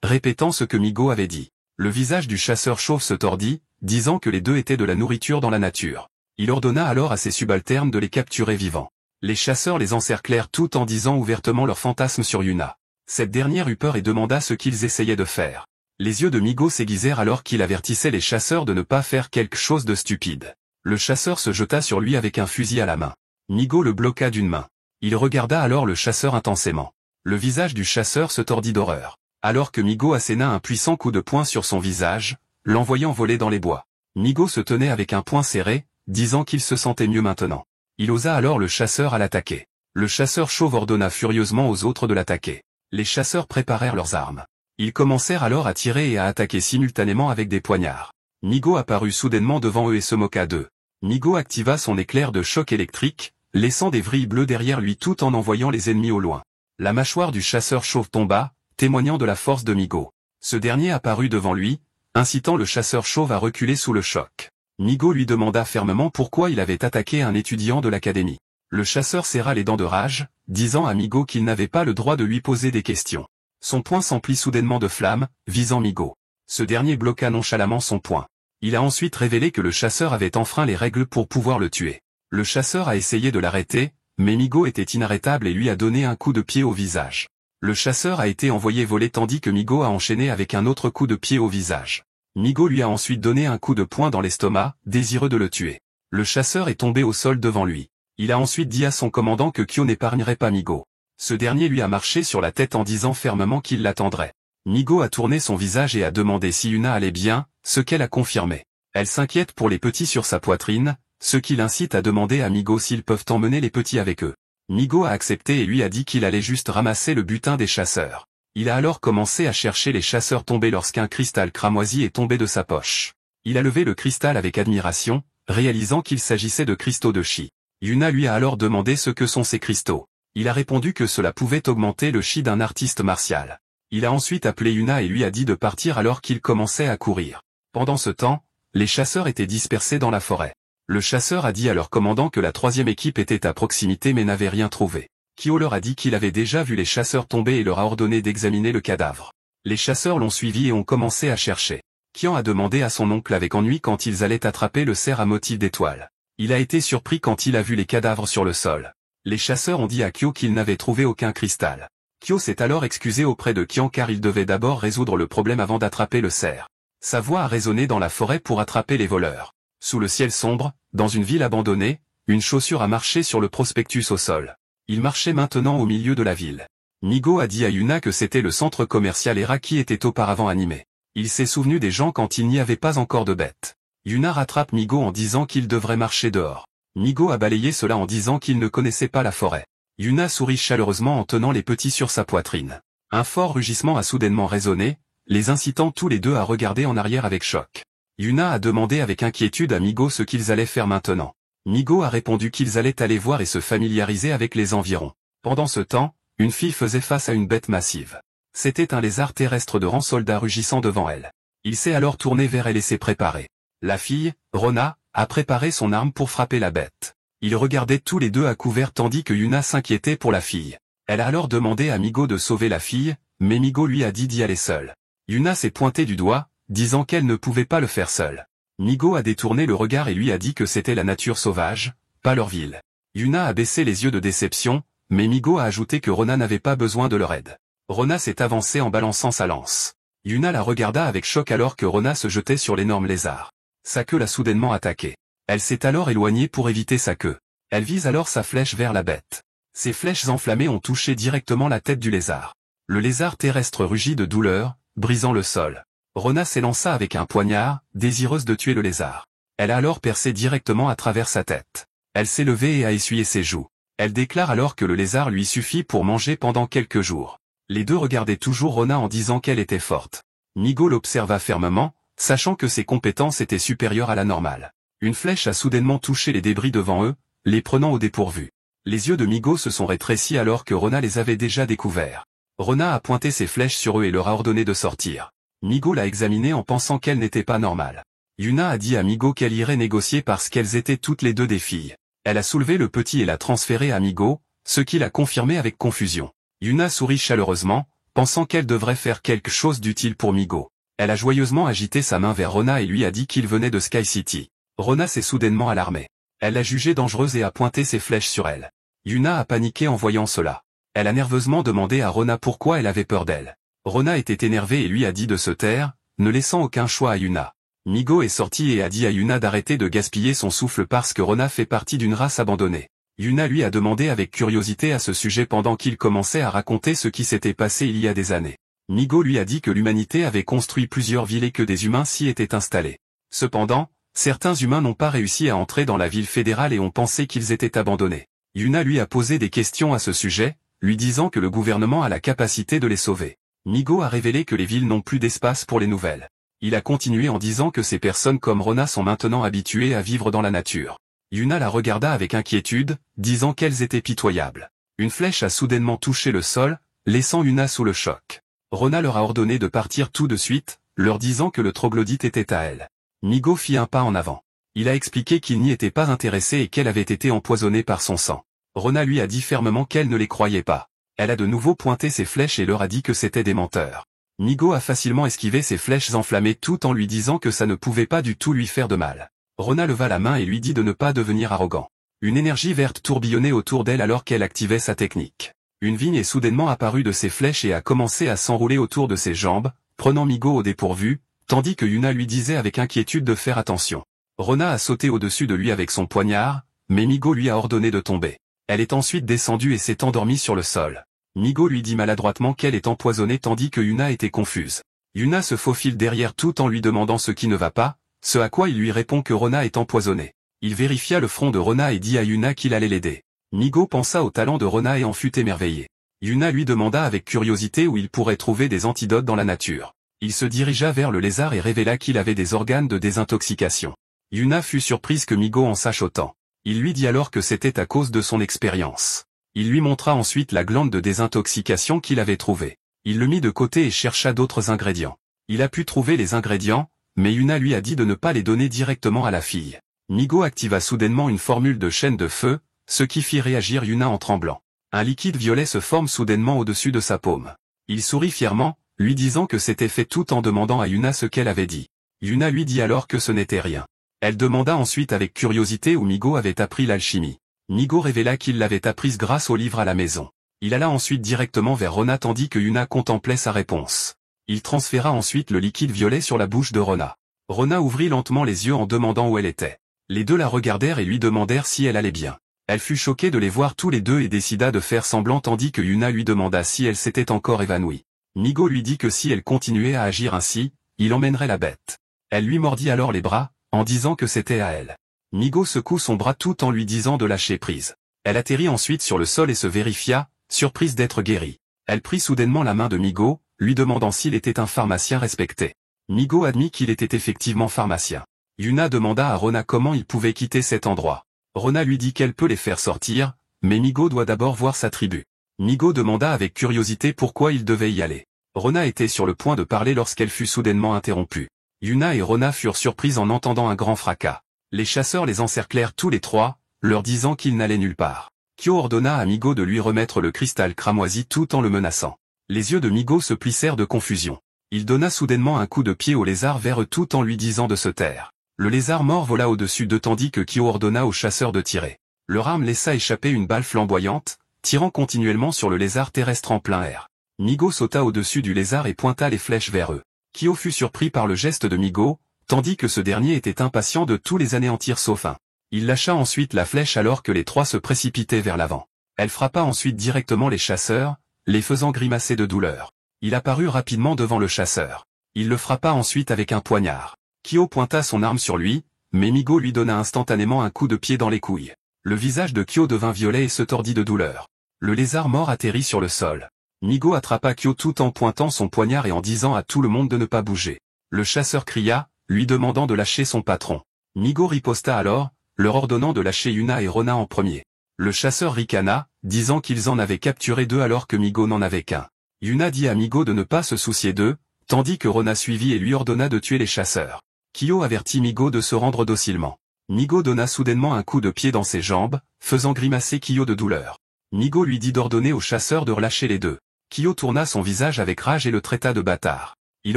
répétant ce que Migo avait dit. Le visage du chasseur chauve se tordit, disant que les deux étaient de la nourriture dans la nature. Il ordonna alors à ses subalternes de les capturer vivants. Les chasseurs les encerclèrent tout en disant ouvertement leur fantasme sur Yuna. Cette dernière eut peur et demanda ce qu'ils essayaient de faire. Les yeux de Migo s'aiguisèrent alors qu'il avertissait les chasseurs de ne pas faire quelque chose de stupide. Le chasseur se jeta sur lui avec un fusil à la main. Migo le bloqua d'une main. Il regarda alors le chasseur intensément. Le visage du chasseur se tordit d'horreur. Alors que Migo asséna un puissant coup de poing sur son visage, l'envoyant voler dans les bois. Migo se tenait avec un poing serré, disant qu'il se sentait mieux maintenant. Il osa alors le chasseur à l'attaquer. Le chasseur chauve ordonna furieusement aux autres de l'attaquer. Les chasseurs préparèrent leurs armes. Ils commencèrent alors à tirer et à attaquer simultanément avec des poignards. Migo apparut soudainement devant eux et se moqua d'eux. Migo activa son éclair de choc électrique, laissant des vrilles bleues derrière lui tout en envoyant les ennemis au loin. La mâchoire du chasseur chauve tomba, témoignant de la force de Migo. Ce dernier apparut devant lui, incitant le chasseur chauve à reculer sous le choc. Migo lui demanda fermement pourquoi il avait attaqué un étudiant de l'académie. Le chasseur serra les dents de rage, disant à Migo qu'il n'avait pas le droit de lui poser des questions. Son poing s'emplit soudainement de flammes, visant Migo. Ce dernier bloqua nonchalamment son poing. Il a ensuite révélé que le chasseur avait enfreint les règles pour pouvoir le tuer. Le chasseur a essayé de l'arrêter, mais Migo était inarrêtable et lui a donné un coup de pied au visage. Le chasseur a été envoyé voler tandis que Migo a enchaîné avec un autre coup de pied au visage. Migo lui a ensuite donné un coup de poing dans l'estomac, désireux de le tuer. Le chasseur est tombé au sol devant lui. Il a ensuite dit à son commandant que Kyo n'épargnerait pas Migo. Ce dernier lui a marché sur la tête en disant fermement qu'il l'attendrait. Migo a tourné son visage et a demandé si Yuna allait bien, ce qu'elle a confirmé. Elle s'inquiète pour les petits sur sa poitrine, ce qui l'incite à demander à Migo s'ils peuvent emmener les petits avec eux. Migo a accepté et lui a dit qu'il allait juste ramasser le butin des chasseurs. Il a alors commencé à chercher les chasseurs tombés lorsqu'un cristal cramoisi est tombé de sa poche. Il a levé le cristal avec admiration, réalisant qu'il s'agissait de cristaux de chi. Yuna lui a alors demandé ce que sont ces cristaux. Il a répondu que cela pouvait augmenter le chi d'un artiste martial. Il a ensuite appelé Yuna et lui a dit de partir alors qu'il commençait à courir. Pendant ce temps, les chasseurs étaient dispersés dans la forêt. Le chasseur a dit à leur commandant que la troisième équipe était à proximité mais n'avait rien trouvé. Kyo leur a dit qu'il avait déjà vu les chasseurs tomber et leur a ordonné d'examiner le cadavre. Les chasseurs l'ont suivi et ont commencé à chercher. Kian a demandé à son oncle avec ennui quand ils allaient attraper le cerf à motif d'étoile. Il a été surpris quand il a vu les cadavres sur le sol. Les chasseurs ont dit à Kyo qu'ils n'avaient trouvé aucun cristal. Kyo s'est alors excusé auprès de Kian car il devait d'abord résoudre le problème avant d'attraper le cerf. Sa voix a résonné dans la forêt pour attraper les voleurs. Sous le ciel sombre, dans une ville abandonnée, une chaussure a marché sur le prospectus au sol. Il marchait maintenant au milieu de la ville. Migo a dit à Yuna que c'était le centre commercial Era qui était auparavant animé. Il s'est souvenu des gens quand il n'y avait pas encore de bêtes. Yuna rattrape Migo en disant qu'il devrait marcher dehors. Migo a balayé cela en disant qu'il ne connaissait pas la forêt. Yuna sourit chaleureusement en tenant les petits sur sa poitrine. Un fort rugissement a soudainement résonné, les incitant tous les deux à regarder en arrière avec choc. Yuna a demandé avec inquiétude à Migo ce qu'ils allaient faire maintenant. Migo a répondu qu'ils allaient aller voir et se familiariser avec les environs. Pendant ce temps, une fille faisait face à une bête massive. C'était un lézard terrestre de rang soldat rugissant devant elle. Il s'est alors tourné vers elle et s'est préparé. La fille, Rona, a préparé son arme pour frapper la bête. Ils regardaient tous les deux à couvert tandis que Yuna s'inquiétait pour la fille. Elle a alors demandé à Migo de sauver la fille, mais Migo lui a dit d'y aller seule. Yuna s'est pointée du doigt, disant qu'elle ne pouvait pas le faire seule. Migo a détourné le regard et lui a dit que c'était la nature sauvage, pas leur ville. Yuna a baissé les yeux de déception, mais Migo a ajouté que Rona n'avait pas besoin de leur aide. Rona s'est avancée en balançant sa lance. Yuna la regarda avec choc alors que Rona se jetait sur l'énorme lézard. Sa queue l'a soudainement attaqué. Elle s'est alors éloignée pour éviter sa queue. Elle vise alors sa flèche vers la bête. Ces flèches enflammées ont touché directement la tête du lézard. Le lézard terrestre rugit de douleur, brisant le sol. Rona s'élança avec un poignard, désireuse de tuer le lézard. Elle a alors percé directement à travers sa tête. Elle s'est levée et a essuyé ses joues. Elle déclare alors que le lézard lui suffit pour manger pendant quelques jours. Les deux regardaient toujours Rona en disant qu'elle était forte. Migo l'observa fermement, sachant que ses compétences étaient supérieures à la normale. Une flèche a soudainement touché les débris devant eux, les prenant au dépourvu. Les yeux de Migo se sont rétrécis alors que Rona les avait déjà découverts. Rona a pointé ses flèches sur eux et leur a ordonné de sortir. Migo l'a examinée en pensant qu'elle n'était pas normale. Yuna a dit à Migo qu'elle irait négocier parce qu'elles étaient toutes les deux des filles. Elle a soulevé le petit et l'a transféré à Migo, ce qui l'a confirmé avec confusion. Yuna sourit chaleureusement, pensant qu'elle devrait faire quelque chose d'utile pour Migo. Elle a joyeusement agité sa main vers Rona et lui a dit qu'il venait de Sky City. Rona s'est soudainement alarmée. Elle l'a jugée dangereuse et a pointé ses flèches sur elle. Yuna a paniqué en voyant cela. Elle a nerveusement demandé à Rona pourquoi elle avait peur d'elle. Rona était énervée et lui a dit de se taire, ne laissant aucun choix à Yuna. Migo est sorti et a dit à Yuna d'arrêter de gaspiller son souffle parce que Rona fait partie d'une race abandonnée. Yuna lui a demandé avec curiosité à ce sujet pendant qu'il commençait à raconter ce qui s'était passé il y a des années. Migo lui a dit que l'humanité avait construit plusieurs villes et que des humains s'y étaient installés. Cependant, certains humains n'ont pas réussi à entrer dans la ville fédérale et ont pensé qu'ils étaient abandonnés. Yuna lui a posé des questions à ce sujet, lui disant que le gouvernement a la capacité de les sauver. Migo a révélé que les villes n'ont plus d'espace pour les nouvelles. Il a continué en disant que ces personnes comme Rona sont maintenant habituées à vivre dans la nature. Yuna la regarda avec inquiétude, disant qu'elles étaient pitoyables. Une flèche a soudainement touché le sol, laissant Yuna sous le choc. Rona leur a ordonné de partir tout de suite, leur disant que le troglodyte était à elle. Migo fit un pas en avant. Il a expliqué qu'il n'y était pas intéressé et qu'elle avait été empoisonnée par son sang. Rona lui a dit fermement qu'elle ne les croyait pas. Elle a de nouveau pointé ses flèches et leur a dit que c'étaient des menteurs. Migo a facilement esquivé ses flèches enflammées tout en lui disant que ça ne pouvait pas du tout lui faire de mal. Rona leva la main et lui dit de ne pas devenir arrogant. Une énergie verte tourbillonnait autour d'elle alors qu'elle activait sa technique. Une vigne est soudainement apparue de ses flèches et a commencé à s'enrouler autour de ses jambes, prenant Migo au dépourvu, tandis que Yuna lui disait avec inquiétude de faire attention. Rona a sauté au-dessus de lui avec son poignard, mais Migo lui a ordonné de tomber. Elle est ensuite descendue et s'est endormie sur le sol. Migo lui dit maladroitement qu'elle est empoisonnée tandis que Yuna était confuse. Yuna se faufile derrière tout en lui demandant ce qui ne va pas, ce à quoi il lui répond que Rona est empoisonnée. Il vérifia le front de Rona et dit à Yuna qu'il allait l'aider. Migo pensa au talent de Rona et en fut émerveillé. Yuna lui demanda avec curiosité où il pourrait trouver des antidotes dans la nature. Il se dirigea vers le lézard et révéla qu'il avait des organes de désintoxication. Yuna fut surprise que Migo en sache autant. Il lui dit alors que c'était à cause de son expérience. Il lui montra ensuite la glande de désintoxication qu'il avait trouvée. Il le mit de côté et chercha d'autres ingrédients. Il a pu trouver les ingrédients, mais Yuna lui a dit de ne pas les donner directement à la fille. Migo activa soudainement une formule de chaîne de feu, ce qui fit réagir Yuna en tremblant. Un liquide violet se forme soudainement au-dessus de sa paume. Il sourit fièrement, lui disant que c'était fait tout en demandant à Yuna ce qu'elle avait dit. Yuna lui dit alors que ce n'était rien. Elle demanda ensuite avec curiosité où Migo avait appris l'alchimie. Migo révéla qu'il l'avait apprise grâce au livre à la maison. Il alla ensuite directement vers Rona tandis que Yuna contemplait sa réponse. Il transféra ensuite le liquide violet sur la bouche de Rona. Rona ouvrit lentement les yeux en demandant où elle était. Les deux la regardèrent et lui demandèrent si elle allait bien. Elle fut choquée de les voir tous les deux et décida de faire semblant tandis que Yuna lui demanda si elle s'était encore évanouie. Migo lui dit que si elle continuait à agir ainsi, il emmènerait la bête. Elle lui mordit alors les bras, en disant que c'était à elle. Migo secoue son bras tout en lui disant de lâcher prise. Elle atterrit ensuite sur le sol et se vérifia, surprise d'être guérie. Elle prit soudainement la main de Migo, lui demandant s'il était un pharmacien respecté. Migo admit qu'il était effectivement pharmacien. Yuna demanda à Rona comment il pouvait quitter cet endroit. Rona lui dit qu'elle peut les faire sortir, mais Migo doit d'abord voir sa tribu. Migo demanda avec curiosité pourquoi il devait y aller. Rona était sur le point de parler lorsqu'elle fut soudainement interrompue. Yuna et Rona furent surprises en entendant un grand fracas. Les chasseurs les encerclèrent tous les trois, leur disant qu'ils n'allaient nulle part. Kyo ordonna à Migo de lui remettre le cristal cramoisi tout en le menaçant. Les yeux de Migo se plissèrent de confusion. Il donna soudainement un coup de pied au lézard vers eux tout en lui disant de se taire. Le lézard mort vola au-dessus d'eux tandis que Kyo ordonna aux chasseurs de tirer. Leur arme laissa échapper une balle flamboyante, tirant continuellement sur le lézard terrestre en plein air. Migo sauta au-dessus du lézard et pointa les flèches vers eux. Kyo fut surpris par le geste de Migo, tandis que ce dernier était impatient de tous les anéantir sauf un. Il lâcha ensuite la flèche alors que les trois se précipitaient vers l'avant. Elle frappa ensuite directement les chasseurs, les faisant grimacer de douleur. Il apparut rapidement devant le chasseur. Il le frappa ensuite avec un poignard. Kyo pointa son arme sur lui, mais Migo lui donna instantanément un coup de pied dans les couilles. Le visage de Kyo devint violet et se tordit de douleur. Le lézard mort atterrit sur le sol. Migo attrapa Kyo tout en pointant son poignard et en disant à tout le monde de ne pas bouger. Le chasseur cria, lui demandant de lâcher son patron. Migo riposta alors, leur ordonnant de lâcher Yuna et Rona en premier. Le chasseur ricana, disant qu'ils en avaient capturé deux alors que Migo n'en avait qu'un. Yuna dit à Migo de ne pas se soucier d'eux, tandis que Rona suivit et lui ordonna de tuer les chasseurs. Kyo avertit Migo de se rendre docilement. Migo donna soudainement un coup de pied dans ses jambes, faisant grimacer Kyo de douleur. Migo lui dit d'ordonner au chasseur de relâcher les deux. Kyo tourna son visage avec rage et le traita de bâtard. Il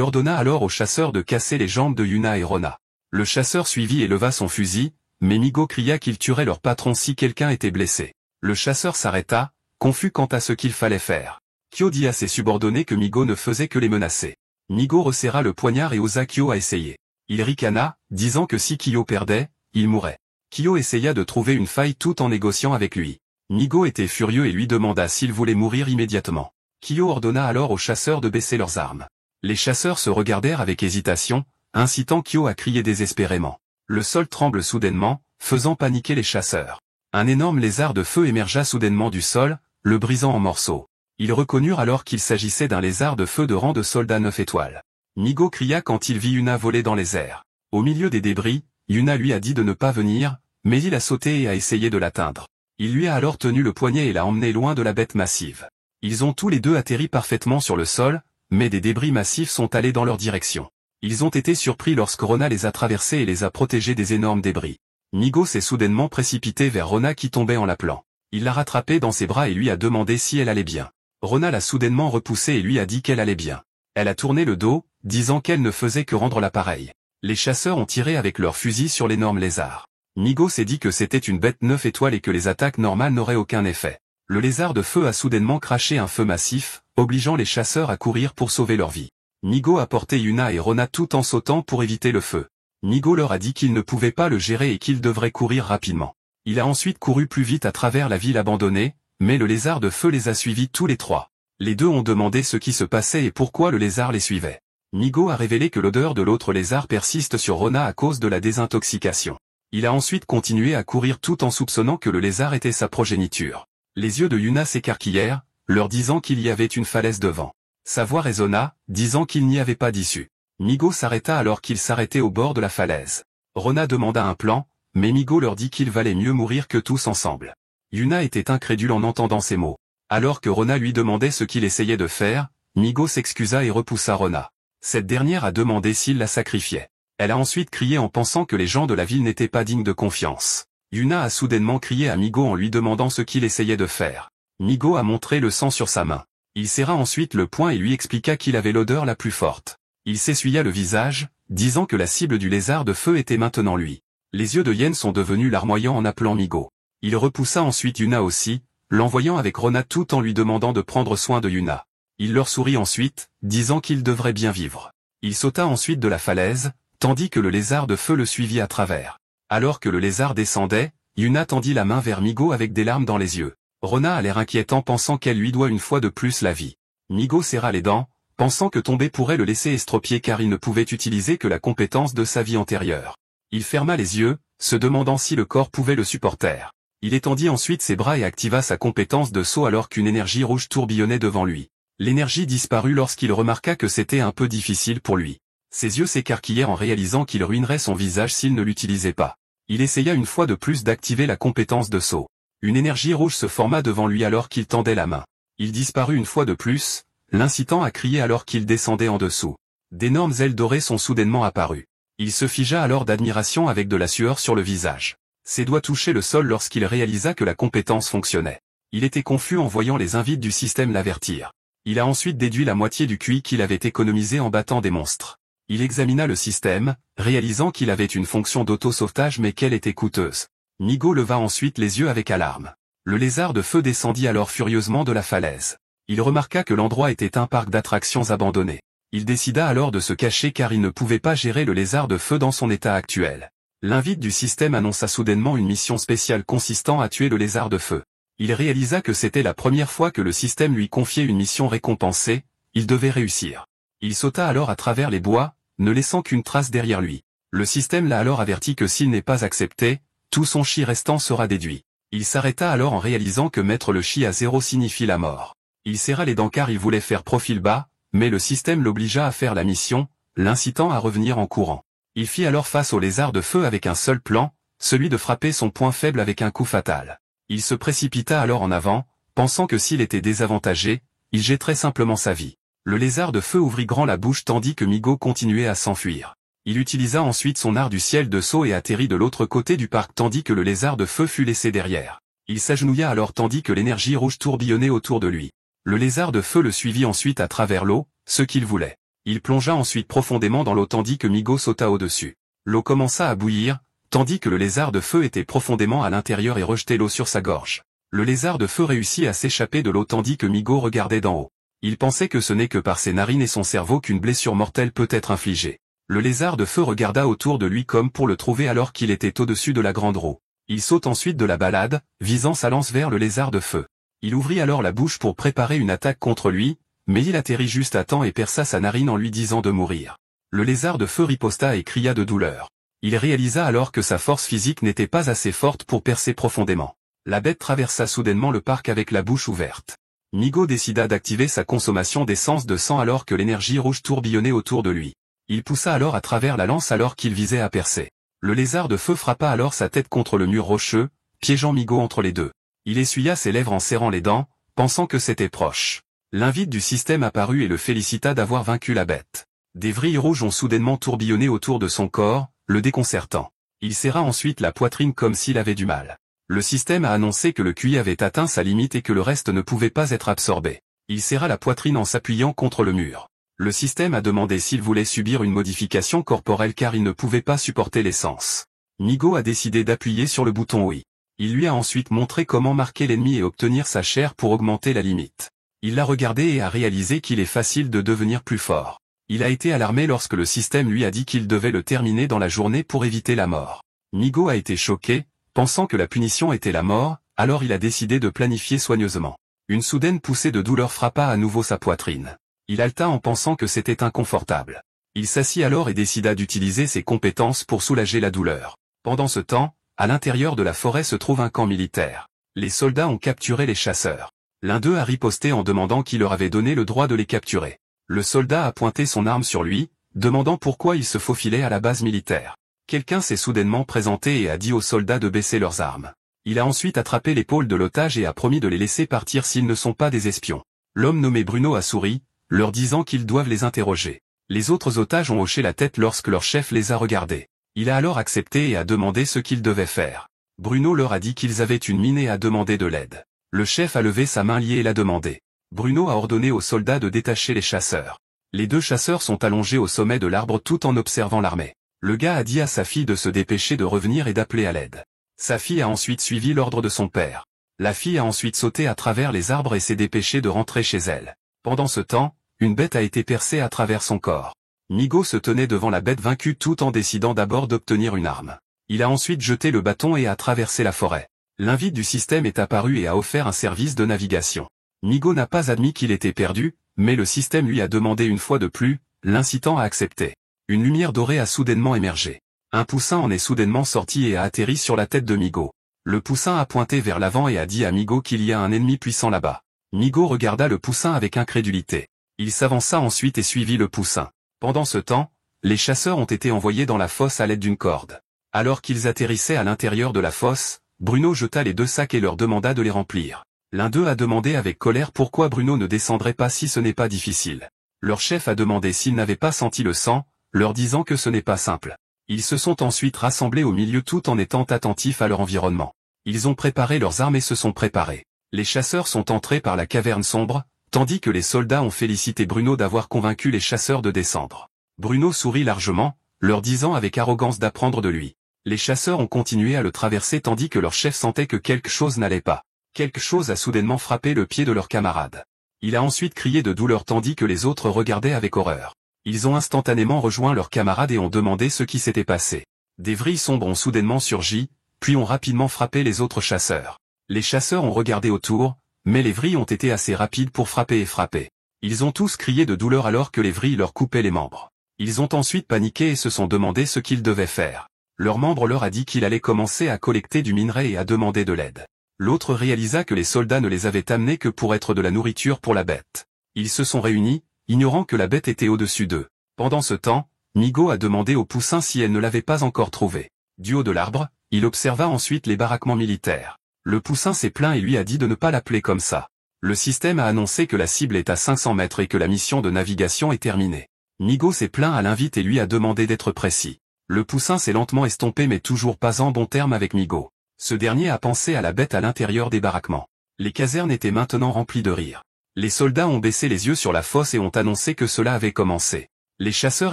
ordonna alors au chasseur de casser les jambes de Yuna et Rona. Le chasseur suivit et leva son fusil, mais Migo cria qu'il tuerait leur patron si quelqu'un était blessé. Le chasseur s'arrêta, confus quant à ce qu'il fallait faire. Kyo dit à ses subordonnés que Migo ne faisait que les menacer. Migo resserra le poignard et osa Kyo à essayer. Il ricana, disant que si Kyo perdait, il mourrait. Kyo essaya de trouver une faille tout en négociant avec lui. Migo était furieux et lui demanda s'il voulait mourir immédiatement. Kyo ordonna alors aux chasseurs de baisser leurs armes. Les chasseurs se regardèrent avec hésitation, incitant Kyo à crier désespérément. Le sol tremble soudainement, faisant paniquer les chasseurs. Un énorme lézard de feu émergea soudainement du sol, le brisant en morceaux. Ils reconnurent alors qu'il s'agissait d'un lézard de feu de rang de soldat 9 étoiles. Migo cria quand il vit Yuna voler dans les airs. Au milieu des débris, Yuna lui a dit de ne pas venir, mais il a sauté et a essayé de l'atteindre. Il lui a alors tenu le poignet et l'a emmené loin de la bête massive. Ils ont tous les deux atterri parfaitement sur le sol, mais des débris massifs sont allés dans leur direction. Ils ont été surpris lorsque Rona les a traversés et les a protégés des énormes débris. Migo s'est soudainement précipité vers Rona qui tombait en l'appelant. Il l'a rattrapée dans ses bras et lui a demandé si elle allait bien. Rona l'a soudainement repoussée et lui a dit qu'elle allait bien. Elle a tourné le dos, disant qu'elle ne faisait que rendre l'appareil. Les chasseurs ont tiré avec leurs fusils sur l'énorme lézard. Migo s'est dit que c'était une bête 9 étoiles et que les attaques normales n'auraient aucun effet. Le lézard de feu a soudainement craché un feu massif, obligeant les chasseurs à courir pour sauver leur vie. Migo a porté Yuna et Rona tout en sautant pour éviter le feu. Migo leur a dit qu'ils ne pouvaient pas le gérer et qu'ils devraient courir rapidement. Il a ensuite couru plus vite à travers la ville abandonnée, mais le lézard de feu les a suivis tous les trois. Les deux ont demandé ce qui se passait et pourquoi le lézard les suivait. Migo a révélé que l'odeur de l'autre lézard persiste sur Rona à cause de la désintoxication. Il a ensuite continué à courir tout en soupçonnant que le lézard était sa progéniture. Les yeux de Yuna s'écarquillèrent, leur disant qu'il y avait une falaise devant. Sa voix résonna, disant qu'il n'y avait pas d'issue. Migo s'arrêta alors qu'il s'arrêtait au bord de la falaise. Rona demanda un plan, mais Migo leur dit qu'il valait mieux mourir que tous ensemble. Yuna était incrédule en entendant ces mots. Alors que Rona lui demandait ce qu'il essayait de faire, Migo s'excusa et repoussa Rona. Cette dernière a demandé s'il la sacrifiait. Elle a ensuite crié en pensant que les gens de la ville n'étaient pas dignes de confiance. Yuna a soudainement crié à Migo en lui demandant ce qu'il essayait de faire. Migo a montré le sang sur sa main. Il serra ensuite le poing et lui expliqua qu'il avait l'odeur la plus forte. Il s'essuya le visage, disant que la cible du lézard de feu était maintenant lui. Les yeux de Yen sont devenus larmoyants en appelant Migo. Il repoussa ensuite Yuna aussi, l'envoyant avec Rona tout en lui demandant de prendre soin de Yuna. Il leur sourit ensuite, disant qu'il devrait bien vivre. Il sauta ensuite de la falaise, tandis que le lézard de feu le suivit à travers. Alors que le lézard descendait, Yuna tendit la main vers Migo avec des larmes dans les yeux. Rona a l'air inquiétant pensant qu'elle lui doit une fois de plus la vie. Migo serra les dents, pensant que tomber pourrait le laisser estropier car il ne pouvait utiliser que la compétence de sa vie antérieure. Il ferma les yeux, se demandant si le corps pouvait le supporter. Il étendit ensuite ses bras et activa sa compétence de saut alors qu'une énergie rouge tourbillonnait devant lui. L'énergie disparut lorsqu'il remarqua que c'était un peu difficile pour lui. Ses yeux s'écarquillèrent en réalisant qu'il ruinerait son visage s'il ne l'utilisait pas. Il essaya une fois de plus d'activer la compétence de saut. Une énergie rouge se forma devant lui alors qu'il tendait la main. Il disparut une fois de plus, l'incitant à crier alors qu'il descendait en dessous. D'énormes ailes dorées sont soudainement apparues. Il se figea alors d'admiration avec de la sueur sur le visage. Ses doigts touchaient le sol lorsqu'il réalisa que la compétence fonctionnait. Il était confus en voyant les invites du système l'avertir. Il a ensuite déduit la moitié du QI qu'il avait économisé en battant des monstres. Il examina le système, réalisant qu'il avait une fonction d'auto-sauvetage mais qu'elle était coûteuse. Migo leva ensuite les yeux avec alarme. Le lézard de feu descendit alors furieusement de la falaise. Il remarqua que l'endroit était un parc d'attractions abandonné. Il décida alors de se cacher car il ne pouvait pas gérer le lézard de feu dans son état actuel. L'invite du système annonça soudainement une mission spéciale consistant à tuer le lézard de feu. Il réalisa que c'était la première fois que le système lui confiait une mission récompensée, il devait réussir. Il sauta alors à travers les bois, ne laissant qu'une trace derrière lui. Le système l'a alors averti que s'il n'est pas accepté, tout son chi restant sera déduit. Il s'arrêta alors en réalisant que mettre le chi à 0 signifie la mort. Il serra les dents car il voulait faire profil bas, mais le système l'obligea à faire la mission, l'incitant à revenir en courant. Il fit alors face au lézard de feu avec un seul plan, celui de frapper son point faible avec un coup fatal. Il se précipita alors en avant, pensant que s'il était désavantagé, il jetterait simplement sa vie. Le lézard de feu ouvrit grand la bouche tandis que Migo continuait à s'enfuir. Il utilisa ensuite son art du ciel de saut et atterrit de l'autre côté du parc tandis que le lézard de feu fut laissé derrière. Il s'agenouilla alors tandis que l'énergie rouge tourbillonnait autour de lui. Le lézard de feu le suivit ensuite à travers l'eau, ce qu'il voulait. Il plongea ensuite profondément dans l'eau tandis que Migo sauta au-dessus. L'eau commença à bouillir, tandis que le lézard de feu était profondément à l'intérieur et rejetait l'eau sur sa gorge. Le lézard de feu réussit à s'échapper de l'eau tandis que Migo regardait d'en haut. Il pensait que ce n'est que par ses narines et son cerveau qu'une blessure mortelle peut être infligée. Le lézard de feu regarda autour de lui comme pour le trouver alors qu'il était au-dessus de la grande roue. Il saute ensuite de la balade, visant sa lance vers le lézard de feu. Il ouvrit alors la bouche pour préparer une attaque contre lui, mais il atterrit juste à temps et perça sa narine en lui disant de mourir. Le lézard de feu riposta et cria de douleur. Il réalisa alors que sa force physique n'était pas assez forte pour percer profondément. La bête traversa soudainement le parc avec la bouche ouverte. Migo décida d'activer sa consommation d'essence de sang alors que l'énergie rouge tourbillonnait autour de lui. Il poussa alors à travers la lance alors qu'il visait à percer. Le lézard de feu frappa alors sa tête contre le mur rocheux, piégeant Migo entre les deux. Il essuya ses lèvres en serrant les dents, pensant que c'était proche. L'invite du système apparut et le félicita d'avoir vaincu la bête. Des vrilles rouges ont soudainement tourbillonné autour de son corps, le déconcertant. Il serra ensuite la poitrine comme s'il avait du mal. Le système a annoncé que le QI avait atteint sa limite et que le reste ne pouvait pas être absorbé. Il serra la poitrine en s'appuyant contre le mur. Le système a demandé s'il voulait subir une modification corporelle car il ne pouvait pas supporter l'essence. Migo a décidé d'appuyer sur le bouton oui. Il lui a ensuite montré comment marquer l'ennemi et obtenir sa chair pour augmenter la limite. Il l'a regardé et a réalisé qu'il est facile de devenir plus fort. Il a été alarmé lorsque le système lui a dit qu'il devait le terminer dans la journée pour éviter la mort. Migo a été choqué, pensant que la punition était la mort, alors il a décidé de planifier soigneusement. Une soudaine poussée de douleur frappa à nouveau sa poitrine. Il halta en pensant que c'était inconfortable. Il s'assit alors et décida d'utiliser ses compétences pour soulager la douleur. Pendant ce temps, à l'intérieur de la forêt se trouve un camp militaire. Les soldats ont capturé les chasseurs. L'un d'eux a riposté en demandant qui leur avait donné le droit de les capturer. Le soldat a pointé son arme sur lui, demandant pourquoi il se faufilait à la base militaire. Quelqu'un s'est soudainement présenté et a dit aux soldats de baisser leurs armes. Il a ensuite attrapé l'épaule de l'otage et a promis de les laisser partir s'ils ne sont pas des espions. L'homme nommé Bruno a souri, leur disant qu'ils doivent les interroger. Les autres otages ont hoché la tête lorsque leur chef les a regardés. Il a alors accepté et a demandé ce qu'ils devaient faire. Bruno leur a dit qu'ils avaient une mine et a demandé de l'aide. Le chef a levé sa main liée et l'a demandé. Bruno a ordonné aux soldats de détacher les chasseurs. Les deux chasseurs sont allongés au sommet de l'arbre tout en observant l'armée. Le gars a dit à sa fille de se dépêcher de revenir et d'appeler à l'aide. Sa fille a ensuite suivi l'ordre de son père. La fille a ensuite sauté à travers les arbres et s'est dépêchée de rentrer chez elle. Pendant ce temps, une bête a été percée à travers son corps. Migo se tenait devant la bête vaincue tout en décidant d'abord d'obtenir une arme. Il a ensuite jeté le bâton et a traversé la forêt. L'invite du système est apparu et a offert un service de navigation. Migo n'a pas admis qu'il était perdu, mais le système lui a demandé une fois de plus, l'incitant à accepter. Une lumière dorée a soudainement émergé. Un poussin en est soudainement sorti et a atterri sur la tête de Migo. Le poussin a pointé vers l'avant et a dit à Migo qu'il y a un ennemi puissant là-bas. Migo regarda le poussin avec incrédulité. Il s'avança ensuite et suivit le poussin. Pendant ce temps, les chasseurs ont été envoyés dans la fosse à l'aide d'une corde. Alors qu'ils atterrissaient à l'intérieur de la fosse, Bruno jeta les deux sacs et leur demanda de les remplir. L'un d'eux a demandé avec colère pourquoi Bruno ne descendrait pas si ce n'est pas difficile. Leur chef a demandé s'ils n'avaient pas senti le sang, leur disant que ce n'est pas simple. Ils se sont ensuite rassemblés au milieu tout en étant attentifs à leur environnement. Ils ont préparé leurs armes et se sont préparés. Les chasseurs sont entrés par la caverne sombre, tandis que les soldats ont félicité Bruno d'avoir convaincu les chasseurs de descendre. Bruno sourit largement, leur disant avec arrogance d'apprendre de lui. Les chasseurs ont continué à le traverser tandis que leur chef sentait que quelque chose n'allait pas. Quelque chose a soudainement frappé le pied de leur camarade. Il a ensuite crié de douleur tandis que les autres regardaient avec horreur. Ils ont instantanément rejoint leur camarade et ont demandé ce qui s'était passé. Des vrilles sombres ont soudainement surgi, puis ont rapidement frappé les autres chasseurs. Les chasseurs ont regardé autour, mais les vrilles ont été assez rapides pour frapper et frapper. Ils ont tous crié de douleur alors que les vrilles leur coupaient les membres. Ils ont ensuite paniqué et se sont demandé ce qu'ils devaient faire. Leur membre leur a dit qu'il allait commencer à collecter du minerai et à demander de l'aide. L'autre réalisa que les soldats ne les avaient amenés que pour être de la nourriture pour la bête. Ils se sont réunis, ignorant que la bête était au-dessus d'eux. Pendant ce temps, Migo a demandé au poussin si elle ne l'avait pas encore trouvé. Du haut de l'arbre, il observa ensuite les baraquements militaires. Le poussin s'est plaint et lui a dit de ne pas l'appeler comme ça. Le système a annoncé que la cible est à 500 mètres et que la mission de navigation est terminée. Migo s'est plaint à l'invite et lui a demandé d'être précis. Le poussin s'est lentement estompé mais toujours pas en bon terme avec Migo. Ce dernier a pensé à la bête à l'intérieur des baraquements. Les casernes étaient maintenant remplies de rire. Les soldats ont baissé les yeux sur la fosse et ont annoncé que cela avait commencé. Les chasseurs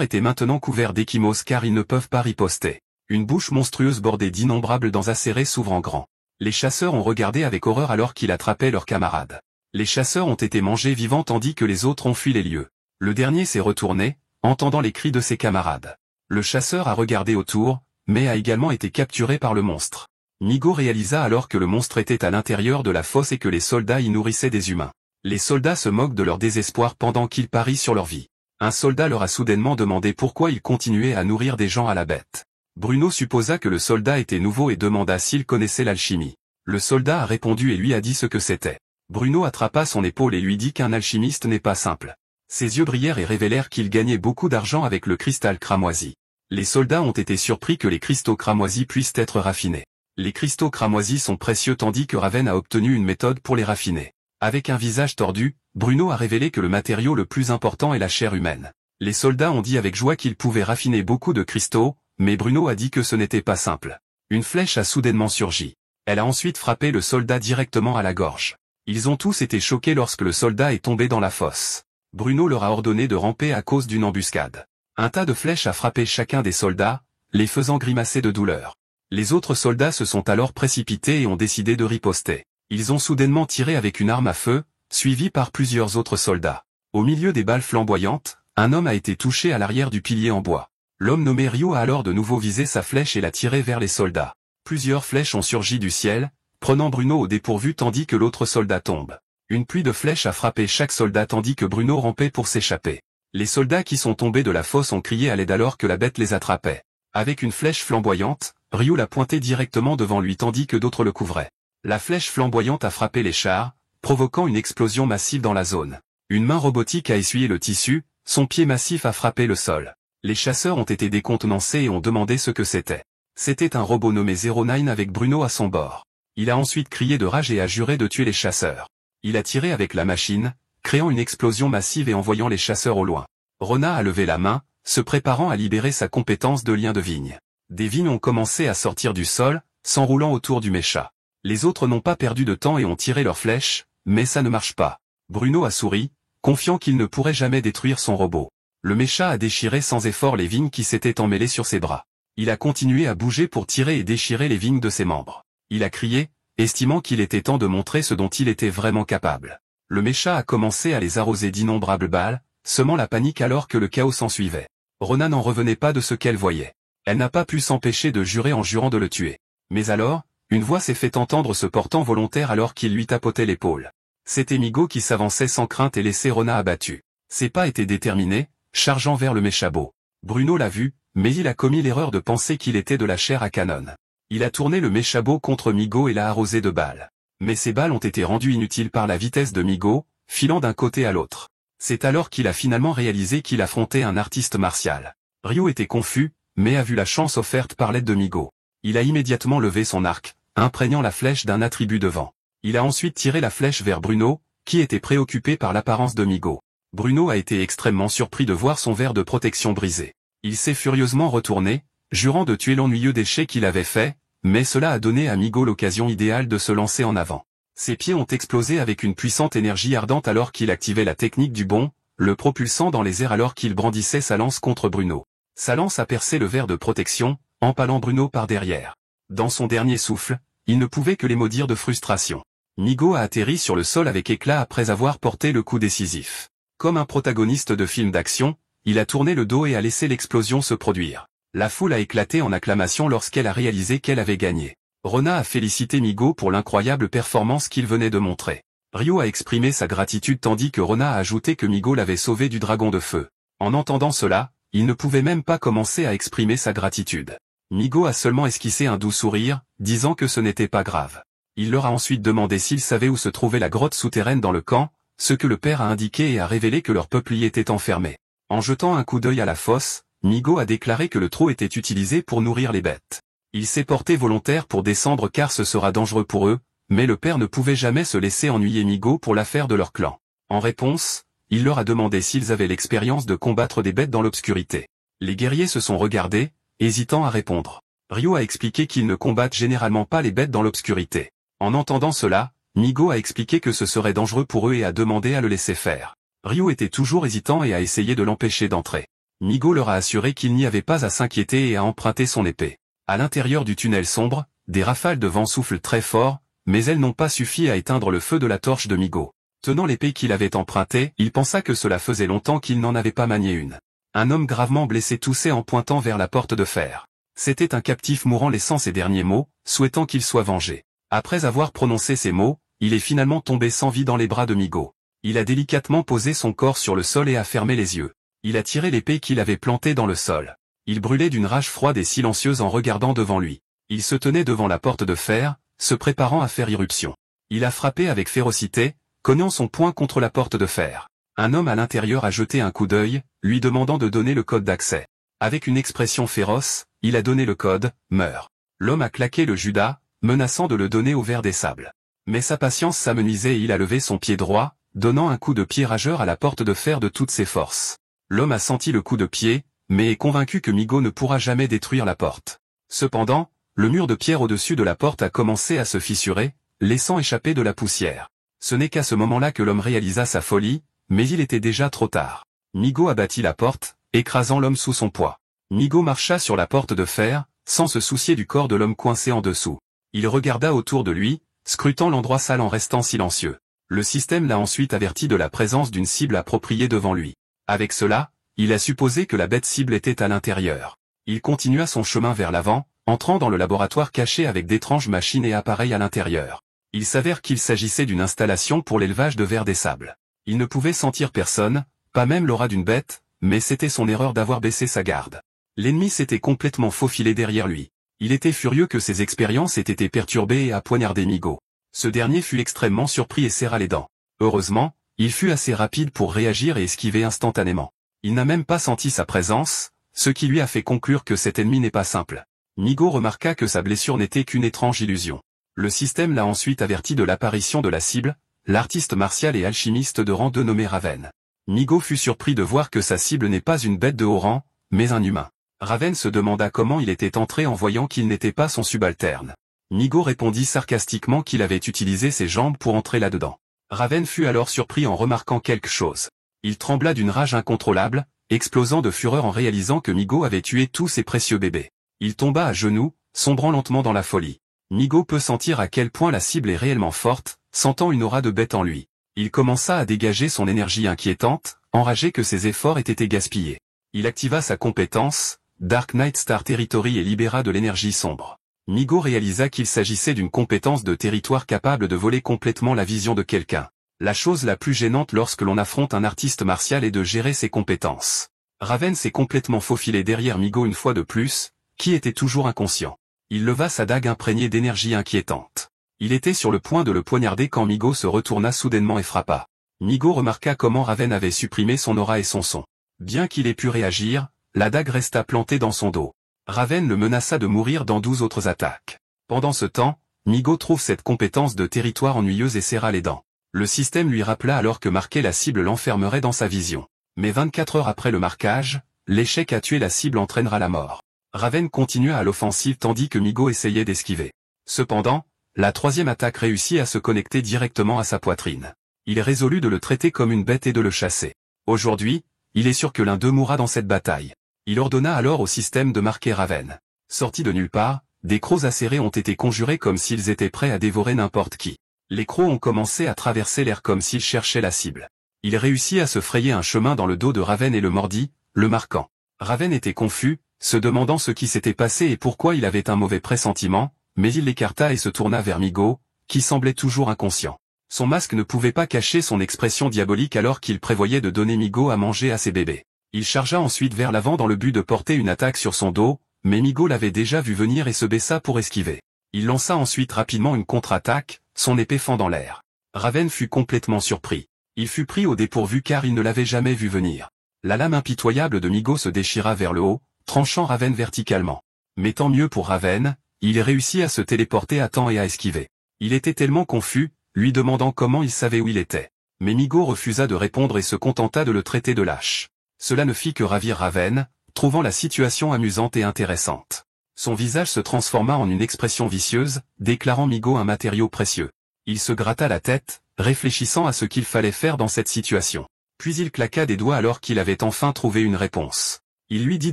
étaient maintenant couverts d'échymoses car ils ne peuvent pas riposter. Une bouche monstrueuse bordée d'innombrables dents acérées s'ouvre en grand. Les chasseurs ont regardé avec horreur alors qu'il attrapait leurs camarades. Les chasseurs ont été mangés vivants tandis que les autres ont fui les lieux. Le dernier s'est retourné, entendant les cris de ses camarades. Le chasseur a regardé autour, mais a également été capturé par le monstre. Migo réalisa alors que le monstre était à l'intérieur de la fosse et que les soldats y nourrissaient des humains. Les soldats se moquent de leur désespoir pendant qu'ils parient sur leur vie. Un soldat leur a soudainement demandé pourquoi ils continuaient à nourrir des gens à la bête. Bruno supposa que le soldat était nouveau et demanda s'il connaissait l'alchimie. Le soldat a répondu et lui a dit ce que c'était. Bruno attrapa son épaule et lui dit qu'un alchimiste n'est pas simple. Ses yeux brillèrent et révélèrent qu'il gagnait beaucoup d'argent avec le cristal cramoisi. Les soldats ont été surpris que les cristaux cramoisis puissent être raffinés. Les cristaux cramoisis sont précieux tandis que Raven a obtenu une méthode pour les raffiner. Avec un visage tordu, Bruno a révélé que le matériau le plus important est la chair humaine. Les soldats ont dit avec joie qu'ils pouvaient raffiner beaucoup de cristaux, mais Bruno a dit que ce n'était pas simple. Une flèche a soudainement surgi. Elle a ensuite frappé le soldat directement à la gorge. Ils ont tous été choqués lorsque le soldat est tombé dans la fosse. Bruno leur a ordonné de ramper à cause d'une embuscade. Un tas de flèches a frappé chacun des soldats, les faisant grimacer de douleur. Les autres soldats se sont alors précipités et ont décidé de riposter. Ils ont soudainement tiré avec une arme à feu, suivis par plusieurs autres soldats. Au milieu des balles flamboyantes, un homme a été touché à l'arrière du pilier en bois. L'homme nommé Ryo a alors de nouveau visé sa flèche et l'a tirée vers les soldats. Plusieurs flèches ont surgi du ciel, prenant Bruno au dépourvu tandis que l'autre soldat tombe. Une pluie de flèches a frappé chaque soldat tandis que Bruno rampait pour s'échapper. Les soldats qui sont tombés de la fosse ont crié à l'aide alors que la bête les attrapait. Avec une flèche flamboyante, Ryo l'a pointée directement devant lui tandis que d'autres le couvraient. La flèche flamboyante a frappé les chars, provoquant une explosion massive dans la zone. Une main robotique a essuyé le tissu, son pied massif a frappé le sol. Les chasseurs ont été décontenancés et ont demandé ce que c'était. C'était un robot nommé 09 avec Bruno à son bord. Il a ensuite crié de rage et a juré de tuer les chasseurs. Il a tiré avec la machine, créant une explosion massive et envoyant les chasseurs au loin. Rona a levé la main, se préparant à libérer sa compétence de lien de vigne. Des vignes ont commencé à sortir du sol, s'enroulant autour du mécha. Les autres n'ont pas perdu de temps et ont tiré leurs flèches, mais ça ne marche pas. Bruno a souri, confiant qu'il ne pourrait jamais détruire son robot. Le mécha a déchiré sans effort les vignes qui s'étaient emmêlées sur ses bras. Il a continué à bouger pour tirer et déchirer les vignes de ses membres. Il a crié, estimant qu'il était temps de montrer ce dont il était vraiment capable. Le mécha a commencé à les arroser d'innombrables balles, semant la panique alors que le chaos s'ensuivait. Rona n'en revenait pas de ce qu'elle voyait. Elle n'a pas pu s'empêcher de jurer en jurant de le tuer. Mais alors, une voix s'est fait entendre se portant volontaire alors qu'il lui tapotait l'épaule. C'était Migo qui s'avançait sans crainte et laissait Rona abattu. Ses pas étaient déterminés, chargeant vers le méchabot. Bruno l'a vu, mais il a commis l'erreur de penser qu'il était de la chair à canon. Il a tourné le méchabot contre Migo et l'a arrosé de balles. Mais ces balles ont été rendues inutiles par la vitesse de Migo, filant d'un côté à l'autre. C'est alors qu'il a finalement réalisé qu'il affrontait un artiste martial. Ryo était confus, mais a vu la chance offerte par l'aide de Migo. Il a immédiatement levé son arc, imprégnant la flèche d'un attribut de vent. Il a ensuite tiré la flèche vers Bruno, qui était préoccupé par l'apparence de Migo. Bruno a été extrêmement surpris de voir son verre de protection brisé. Il s'est furieusement retourné, jurant de tuer l'ennuyeux déchet qu'il avait fait, mais cela a donné à Migo l'occasion idéale de se lancer en avant. Ses pieds ont explosé avec une puissante énergie ardente alors qu'il activait la technique du bond, le propulsant dans les airs alors qu'il brandissait sa lance contre Bruno. Sa lance a percé le verre de protection, empalant Bruno par derrière. Dans son dernier souffle, il ne pouvait que les maudire de frustration. Migo a atterri sur le sol avec éclat après avoir porté le coup décisif. Comme un protagoniste de film d'action, il a tourné le dos et a laissé l'explosion se produire. La foule a éclaté en acclamation lorsqu'elle a réalisé qu'elle avait gagné. Rona a félicité Migo pour l'incroyable performance qu'il venait de montrer. Ryo a exprimé sa gratitude tandis que Rona a ajouté que Migo l'avait sauvé du dragon de feu. En entendant cela, il ne pouvait même pas commencer à exprimer sa gratitude. Migo a seulement esquissé un doux sourire, disant que ce n'était pas grave. Il leur a ensuite demandé s'ils savaient où se trouvait la grotte souterraine dans le camp, ce que le père a indiqué et a révélé que leur peuple y était enfermé. En jetant un coup d'œil à la fosse, Migo a déclaré que le trou était utilisé pour nourrir les bêtes. Il s'est porté volontaire pour descendre car ce sera dangereux pour eux, mais le père ne pouvait jamais se laisser ennuyer Migo pour l'affaire de leur clan. En réponse, il leur a demandé s'ils avaient l'expérience de combattre des bêtes dans l'obscurité. Les guerriers se sont regardés, hésitant à répondre. Ryu a expliqué qu'ils ne combattent généralement pas les bêtes dans l'obscurité. En entendant cela, Migo a expliqué que ce serait dangereux pour eux et a demandé à le laisser faire. Ryu était toujours hésitant et a essayé de l'empêcher d'entrer. Migo leur a assuré qu'il n'y avait pas à s'inquiéter et a emprunté son épée. À l'intérieur du tunnel sombre, des rafales de vent soufflent très fort, mais elles n'ont pas suffi à éteindre le feu de la torche de Migo. Tenant l'épée qu'il avait empruntée, il pensa que cela faisait longtemps qu'il n'en avait pas manié une. Un homme gravement blessé toussait en pointant vers la porte de fer. C'était un captif mourant laissant ses derniers mots, souhaitant qu'il soit vengé. Après avoir prononcé ces mots, il est finalement tombé sans vie dans les bras de Migo. Il a délicatement posé son corps sur le sol et a fermé les yeux. Il a tiré l'épée qu'il avait plantée dans le sol. Il brûlait d'une rage froide et silencieuse en regardant devant lui. Il se tenait devant la porte de fer, se préparant à faire irruption. Il a frappé avec férocité, cognant son poing contre la porte de fer. Un homme à l'intérieur a jeté un coup d'œil, lui demandant de donner le code d'accès. Avec une expression féroce, il a donné le code, meurs. L'homme a claqué le Judas, menaçant de le donner au ver des sables. Mais sa patience s'amenuisait et il a levé son pied droit, donnant un coup de pied rageur à la porte de fer de toutes ses forces. L'homme a senti le coup de pied, mais est convaincu que Migo ne pourra jamais détruire la porte. Cependant, le mur de pierre au-dessus de la porte a commencé à se fissurer, laissant échapper de la poussière. Ce n'est qu'à ce moment-là que l'homme réalisa sa folie, mais il était déjà trop tard. Migo abattit la porte, écrasant l'homme sous son poids. Migo marcha sur la porte de fer, sans se soucier du corps de l'homme coincé en dessous. Il regarda autour de lui, scrutant l'endroit sale en restant silencieux. Le système l'a ensuite averti de la présence d'une cible appropriée devant lui. Avec cela, il a supposé que la bête cible était à l'intérieur. Il continua son chemin vers l'avant, entrant dans le laboratoire caché avec d'étranges machines et appareils à l'intérieur. Il s'avère qu'il s'agissait d'une installation pour l'élevage de vers des sables. Il ne pouvait sentir personne, pas même l'aura d'une bête, mais c'était son erreur d'avoir baissé sa garde. L'ennemi s'était complètement faufilé derrière lui. Il était furieux que ses expériences aient été perturbées et a poignardé Migo. Ce dernier fut extrêmement surpris et serra les dents. Heureusement, il fut assez rapide pour réagir et esquiver instantanément. Il n'a même pas senti sa présence, ce qui lui a fait conclure que cet ennemi n'est pas simple. Migo remarqua que sa blessure n'était qu'une étrange illusion. Le système l'a ensuite averti de l'apparition de la cible, l'artiste martial et alchimiste de rang 2 nommé Raven. Migo fut surpris de voir que sa cible n'est pas une bête de haut rang, mais un humain. Raven se demanda comment il était entré en voyant qu'il n'était pas son subalterne. Migo répondit sarcastiquement qu'il avait utilisé ses jambes pour entrer là-dedans. Raven fut alors surpris en remarquant quelque chose. Il trembla d'une rage incontrôlable, explosant de fureur en réalisant que Migo avait tué tous ses précieux bébés. Il tomba à genoux, sombrant lentement dans la folie. Migo peut sentir à quel point la cible est réellement forte, sentant une aura de bête en lui. Il commença à dégager son énergie inquiétante, enragé que ses efforts aient été gaspillés. Il activa sa compétence, Dark Knight Star Territory et libéra de l'énergie sombre. Migo réalisa qu'il s'agissait d'une compétence de territoire capable de voler complètement la vision de quelqu'un. La chose la plus gênante lorsque l'on affronte un artiste martial est de gérer ses compétences. Raven s'est complètement faufilé derrière Migo une fois de plus, qui était toujours inconscient. Il leva sa dague imprégnée d'énergie inquiétante. Il était sur le point de le poignarder quand Migo se retourna soudainement et frappa. Migo remarqua comment Raven avait supprimé son aura et son son. Bien qu'il ait pu réagir, la dague resta plantée dans son dos. Raven le menaça de mourir dans 12 autres attaques. Pendant ce temps, Migo trouve cette compétence de territoire ennuyeuse et serra les dents. Le système lui rappela alors que marquer la cible l'enfermerait dans sa vision. Mais 24 heures après le marquage, l'échec à tuer la cible entraînera la mort. Raven continua à l'offensive tandis que Migo essayait d'esquiver. Cependant, la troisième attaque réussit à se connecter directement à sa poitrine. Il résolut de le traiter comme une bête et de le chasser. Aujourd'hui, il est sûr que l'un d'eux mourra dans cette bataille. Il ordonna alors au système de marquer Raven. Sortis de nulle part, des crocs acérés ont été conjurés comme s'ils étaient prêts à dévorer n'importe qui. Les crocs ont commencé à traverser l'air comme s'ils cherchaient la cible. Il réussit à se frayer un chemin dans le dos de Raven et le mordit, le marquant. Raven était confus, se demandant ce qui s'était passé et pourquoi il avait un mauvais pressentiment, mais il l'écarta et se tourna vers Migo, qui semblait toujours inconscient. Son masque ne pouvait pas cacher son expression diabolique alors qu'il prévoyait de donner Migo à manger à ses bébés. Il chargea ensuite vers l'avant dans le but de porter une attaque sur son dos, mais Migo l'avait déjà vu venir et se baissa pour esquiver. Il lança ensuite rapidement une contre-attaque, son épée fendant l'air. Raven fut complètement surpris. Il fut pris au dépourvu car il ne l'avait jamais vu venir. La lame impitoyable de Migo se déchira vers le haut, tranchant Raven verticalement. Mais tant mieux pour Raven, il réussit à se téléporter à temps et à esquiver. Il était tellement confus, lui demandant comment il savait où il était. Mais Migo refusa de répondre et se contenta de le traiter de lâche. Cela ne fit que ravir Raven, trouvant la situation amusante et intéressante. Son visage se transforma en une expression vicieuse, déclarant Migo un matériau précieux. Il se gratta la tête, réfléchissant à ce qu'il fallait faire dans cette situation. Puis il claqua des doigts alors qu'il avait enfin trouvé une réponse. Il lui dit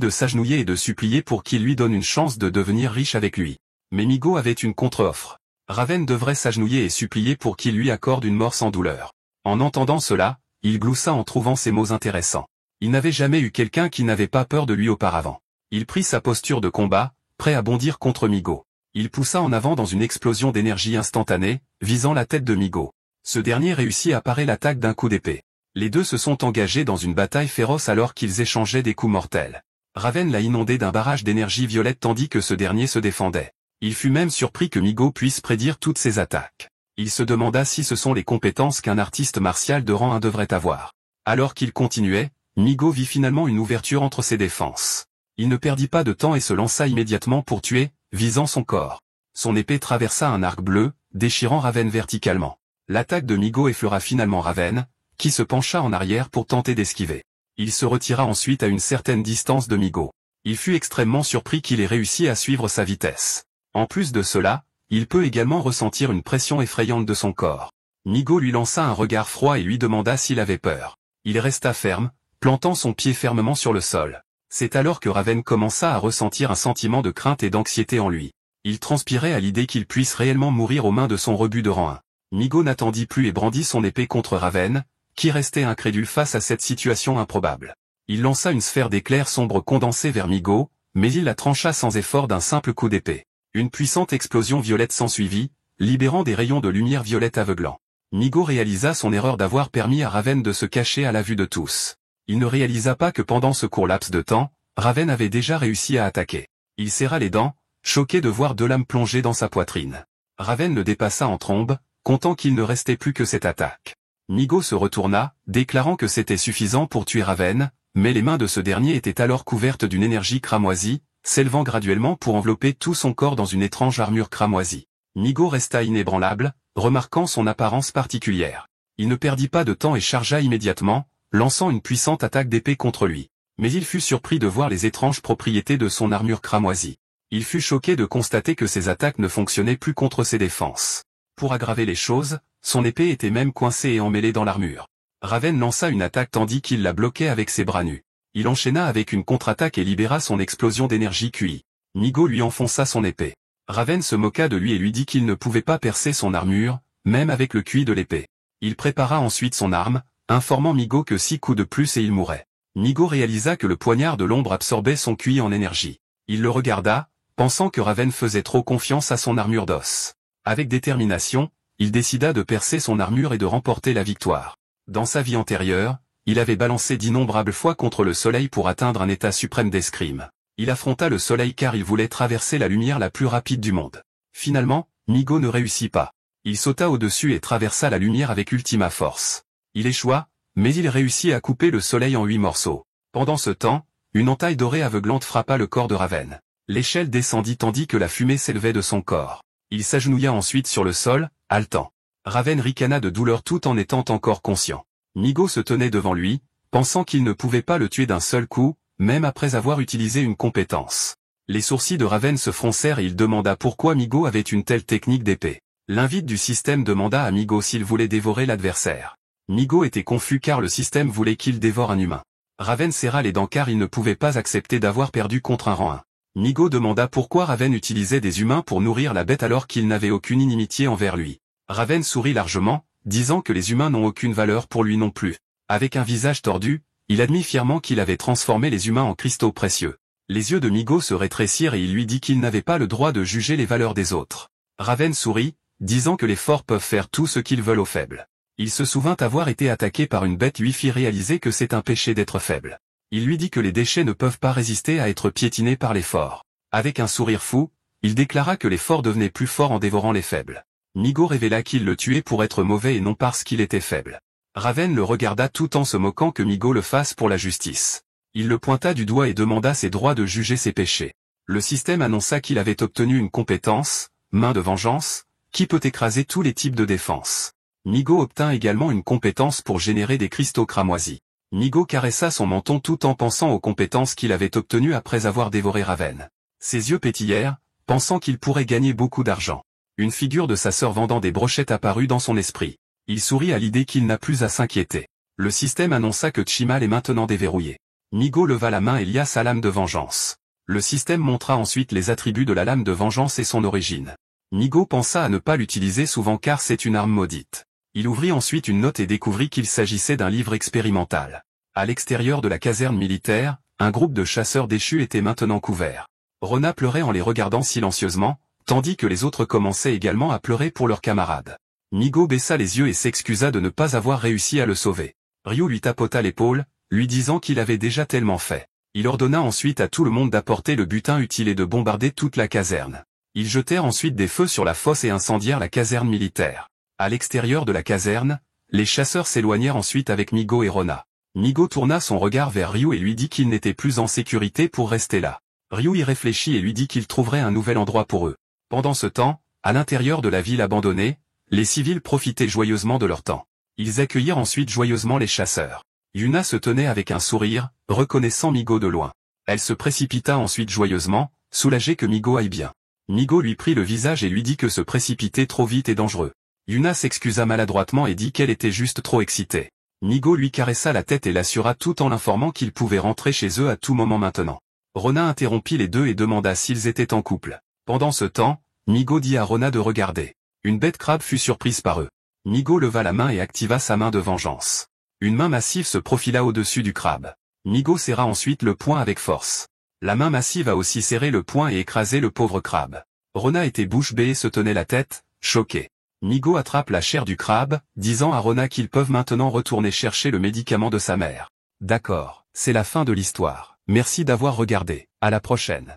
de s'agenouiller et de supplier pour qu'il lui donne une chance de devenir riche avec lui. Mais Migo avait une contre-offre. Raven devrait s'agenouiller et supplier pour qu'il lui accorde une mort sans douleur. En entendant cela, il gloussa en trouvant ces mots intéressants. Il n'avait jamais eu quelqu'un qui n'avait pas peur de lui auparavant. Il prit sa posture de combat, prêt à bondir contre Migo. Il poussa en avant dans une explosion d'énergie instantanée, visant la tête de Migo. Ce dernier réussit à parer l'attaque d'un coup d'épée. Les deux se sont engagés dans une bataille féroce alors qu'ils échangeaient des coups mortels. Raven l'a inondé d'un barrage d'énergie violette tandis que ce dernier se défendait. Il fut même surpris que Migo puisse prédire toutes ses attaques. Il se demanda si ce sont les compétences qu'un artiste martial de rang 1 devrait avoir. Alors qu'il continuait, Migo vit finalement une ouverture entre ses défenses. Il ne perdit pas de temps et se lança immédiatement pour tuer, visant son corps. Son épée traversa un arc bleu, déchirant Raven verticalement. L'attaque de Migo effleura finalement Raven, qui se pencha en arrière pour tenter d'esquiver. Il se retira ensuite à une certaine distance de Migo. Il fut extrêmement surpris qu'il ait réussi à suivre sa vitesse. En plus de cela, il peut également ressentir une pression effrayante de son corps. Migo lui lança un regard froid et lui demanda s'il avait peur. Il resta ferme, plantant son pied fermement sur le sol. C'est alors que Raven commença à ressentir un sentiment de crainte et d'anxiété en lui. Il transpirait à l'idée qu'il puisse réellement mourir aux mains de son rebut de rang 1. Migo n'attendit plus et brandit son épée contre Raven, qui restait incrédule face à cette situation improbable. Il lança une sphère d'éclairs sombres condensés vers Migo, mais il la trancha sans effort d'un simple coup d'épée. Une puissante explosion violette s'ensuivit, libérant des rayons de lumière violette aveuglants. Migo réalisa son erreur d'avoir permis à Raven de se cacher à la vue de tous. Il ne réalisa pas que pendant ce court laps de temps, Raven avait déjà réussi à attaquer. Il serra les dents, choqué de voir deux lames plongées dans sa poitrine. Raven le dépassa en trombe, comptant qu'il ne restait plus que cette attaque. Migo se retourna, déclarant que c'était suffisant pour tuer Raven, mais les mains de ce dernier étaient alors couvertes d'une énergie cramoisie, s'élevant graduellement pour envelopper tout son corps dans une étrange armure cramoisie. Migo resta inébranlable, remarquant son apparence particulière. Il ne perdit pas de temps et chargea immédiatement, lançant une puissante attaque d'épée contre lui. Mais il fut surpris de voir les étranges propriétés de son armure cramoisie. Il fut choqué de constater que ses attaques ne fonctionnaient plus contre ses défenses. Pour aggraver les choses, son épée était même coincée et emmêlée dans l'armure. Raven lança une attaque tandis qu'il la bloquait avec ses bras nus. Il enchaîna avec une contre-attaque et libéra son explosion d'énergie QI. Migo lui enfonça son épée. Raven se moqua de lui et lui dit qu'il ne pouvait pas percer son armure, même avec le QI de l'épée. Il prépara ensuite son arme, informant Migo que 6 coups de plus et il mourrait. Migo réalisa que le poignard de l'ombre absorbait son QI en énergie. Il le regarda, pensant que Raven faisait trop confiance à son armure d'os. Avec détermination, il décida de percer son armure et de remporter la victoire. Dans sa vie antérieure, il avait balancé d'innombrables fois contre le soleil pour atteindre un état suprême d'escrime. Il affronta le soleil car il voulait traverser la lumière la plus rapide du monde. Finalement, Migo ne réussit pas. Il sauta au-dessus et traversa la lumière avec ultima force. Il échoua, mais il réussit à couper le soleil en 8 morceaux. Pendant ce temps, une entaille dorée aveuglante frappa le corps de Raven. L'échelle descendit tandis que la fumée s'élevait de son corps. Il s'agenouilla ensuite sur le sol, haletant. Raven ricana de douleur tout en étant encore conscient. Migo se tenait devant lui, pensant qu'il ne pouvait pas le tuer d'un seul coup, même après avoir utilisé une compétence. Les sourcils de Raven se froncèrent et il demanda pourquoi Migo avait une telle technique d'épée. L'invite du système demanda à Migo s'il voulait dévorer l'adversaire. Migo était confus car le système voulait qu'il dévore un humain. Raven serra les dents car il ne pouvait pas accepter d'avoir perdu contre un rang 1. Migo demanda pourquoi Raven utilisait des humains pour nourrir la bête alors qu'il n'avait aucune inimitié envers lui. Raven sourit largement, disant que les humains n'ont aucune valeur pour lui non plus. Avec un visage tordu, il admit fièrement qu'il avait transformé les humains en cristaux précieux. Les yeux de Migo se rétrécirent et il lui dit qu'il n'avait pas le droit de juger les valeurs des autres. Raven sourit, disant que les forts peuvent faire tout ce qu'ils veulent aux faibles. Il se souvint avoir été attaqué par une bête lui fit réaliser que c'est un péché d'être faible. Il lui dit que les déchets ne peuvent pas résister à être piétinés par les forts. Avec un sourire fou, il déclara que les forts devenaient plus forts en dévorant les faibles. Migo révéla qu'il le tuait pour être mauvais et non parce qu'il était faible. Raven le regarda tout en se moquant que Migo le fasse pour la justice. Il le pointa du doigt et demanda ses droits de juger ses péchés. Le système annonça qu'il avait obtenu une compétence, main de vengeance, qui peut écraser tous les types de défense. Nigo obtint également une compétence pour générer des cristaux cramoisis. Nigo caressa son menton tout en pensant aux compétences qu'il avait obtenues après avoir dévoré Raven. Ses yeux pétillèrent, pensant qu'il pourrait gagner beaucoup d'argent. Une figure de sa sœur vendant des brochettes apparut dans son esprit. Il sourit à l'idée qu'il n'a plus à s'inquiéter. Le système annonça que Chimal est maintenant déverrouillé. Nigo leva la main et lia sa lame de vengeance. Le système montra ensuite les attributs de la lame de vengeance et son origine. Nigo pensa à ne pas l'utiliser souvent car c'est une arme maudite. Il ouvrit ensuite une note et découvrit qu'il s'agissait d'un livre expérimental. À l'extérieur de la caserne militaire, un groupe de chasseurs déchus était maintenant couvert. Rona pleurait en les regardant silencieusement, tandis que les autres commençaient également à pleurer pour leurs camarades. Nigo baissa les yeux et s'excusa de ne pas avoir réussi à le sauver. Ryu lui tapota l'épaule, lui disant qu'il avait déjà tellement fait. Il ordonna ensuite à tout le monde d'apporter le butin utile et de bombarder toute la caserne. Ils jetèrent ensuite des feux sur la fosse et incendièrent la caserne militaire. À l'extérieur de la caserne, les chasseurs s'éloignèrent ensuite avec Nigo et Rona. Nigo tourna son regard vers Ryu et lui dit qu'il n'était plus en sécurité pour rester là. Ryu y réfléchit et lui dit qu'il trouverait un nouvel endroit pour eux. Pendant ce temps, à l'intérieur de la ville abandonnée, les civils profitaient joyeusement de leur temps. Ils accueillirent ensuite joyeusement les chasseurs. Yuna se tenait avec un sourire, reconnaissant Nigo de loin. Elle se précipita ensuite joyeusement, soulagée que Nigo aille bien. Nigo lui prit le visage et lui dit que se précipiter trop vite est dangereux. Yuna s'excusa maladroitement et dit qu'elle était juste trop excitée. Nigo lui caressa la tête et l'assura tout en l'informant qu'ils pouvaient rentrer chez eux à tout moment maintenant. Rona interrompit les deux et demanda s'ils étaient en couple. Pendant ce temps, Nigo dit à Rona de regarder. Une bête crabe fut surprise par eux. Nigo leva la main et activa sa main de vengeance. Une main massive se profila au-dessus du crabe. Nigo serra ensuite le poing avec force. La main massive a aussi serré le poing et écrasé le pauvre crabe. Rona était bouche bée et se tenait la tête, choquée. Nigo attrape la chair du crabe, disant à Rona qu'ils peuvent maintenant retourner chercher le médicament de sa mère. D'accord, c'est la fin de l'histoire. Merci d'avoir regardé. À la prochaine.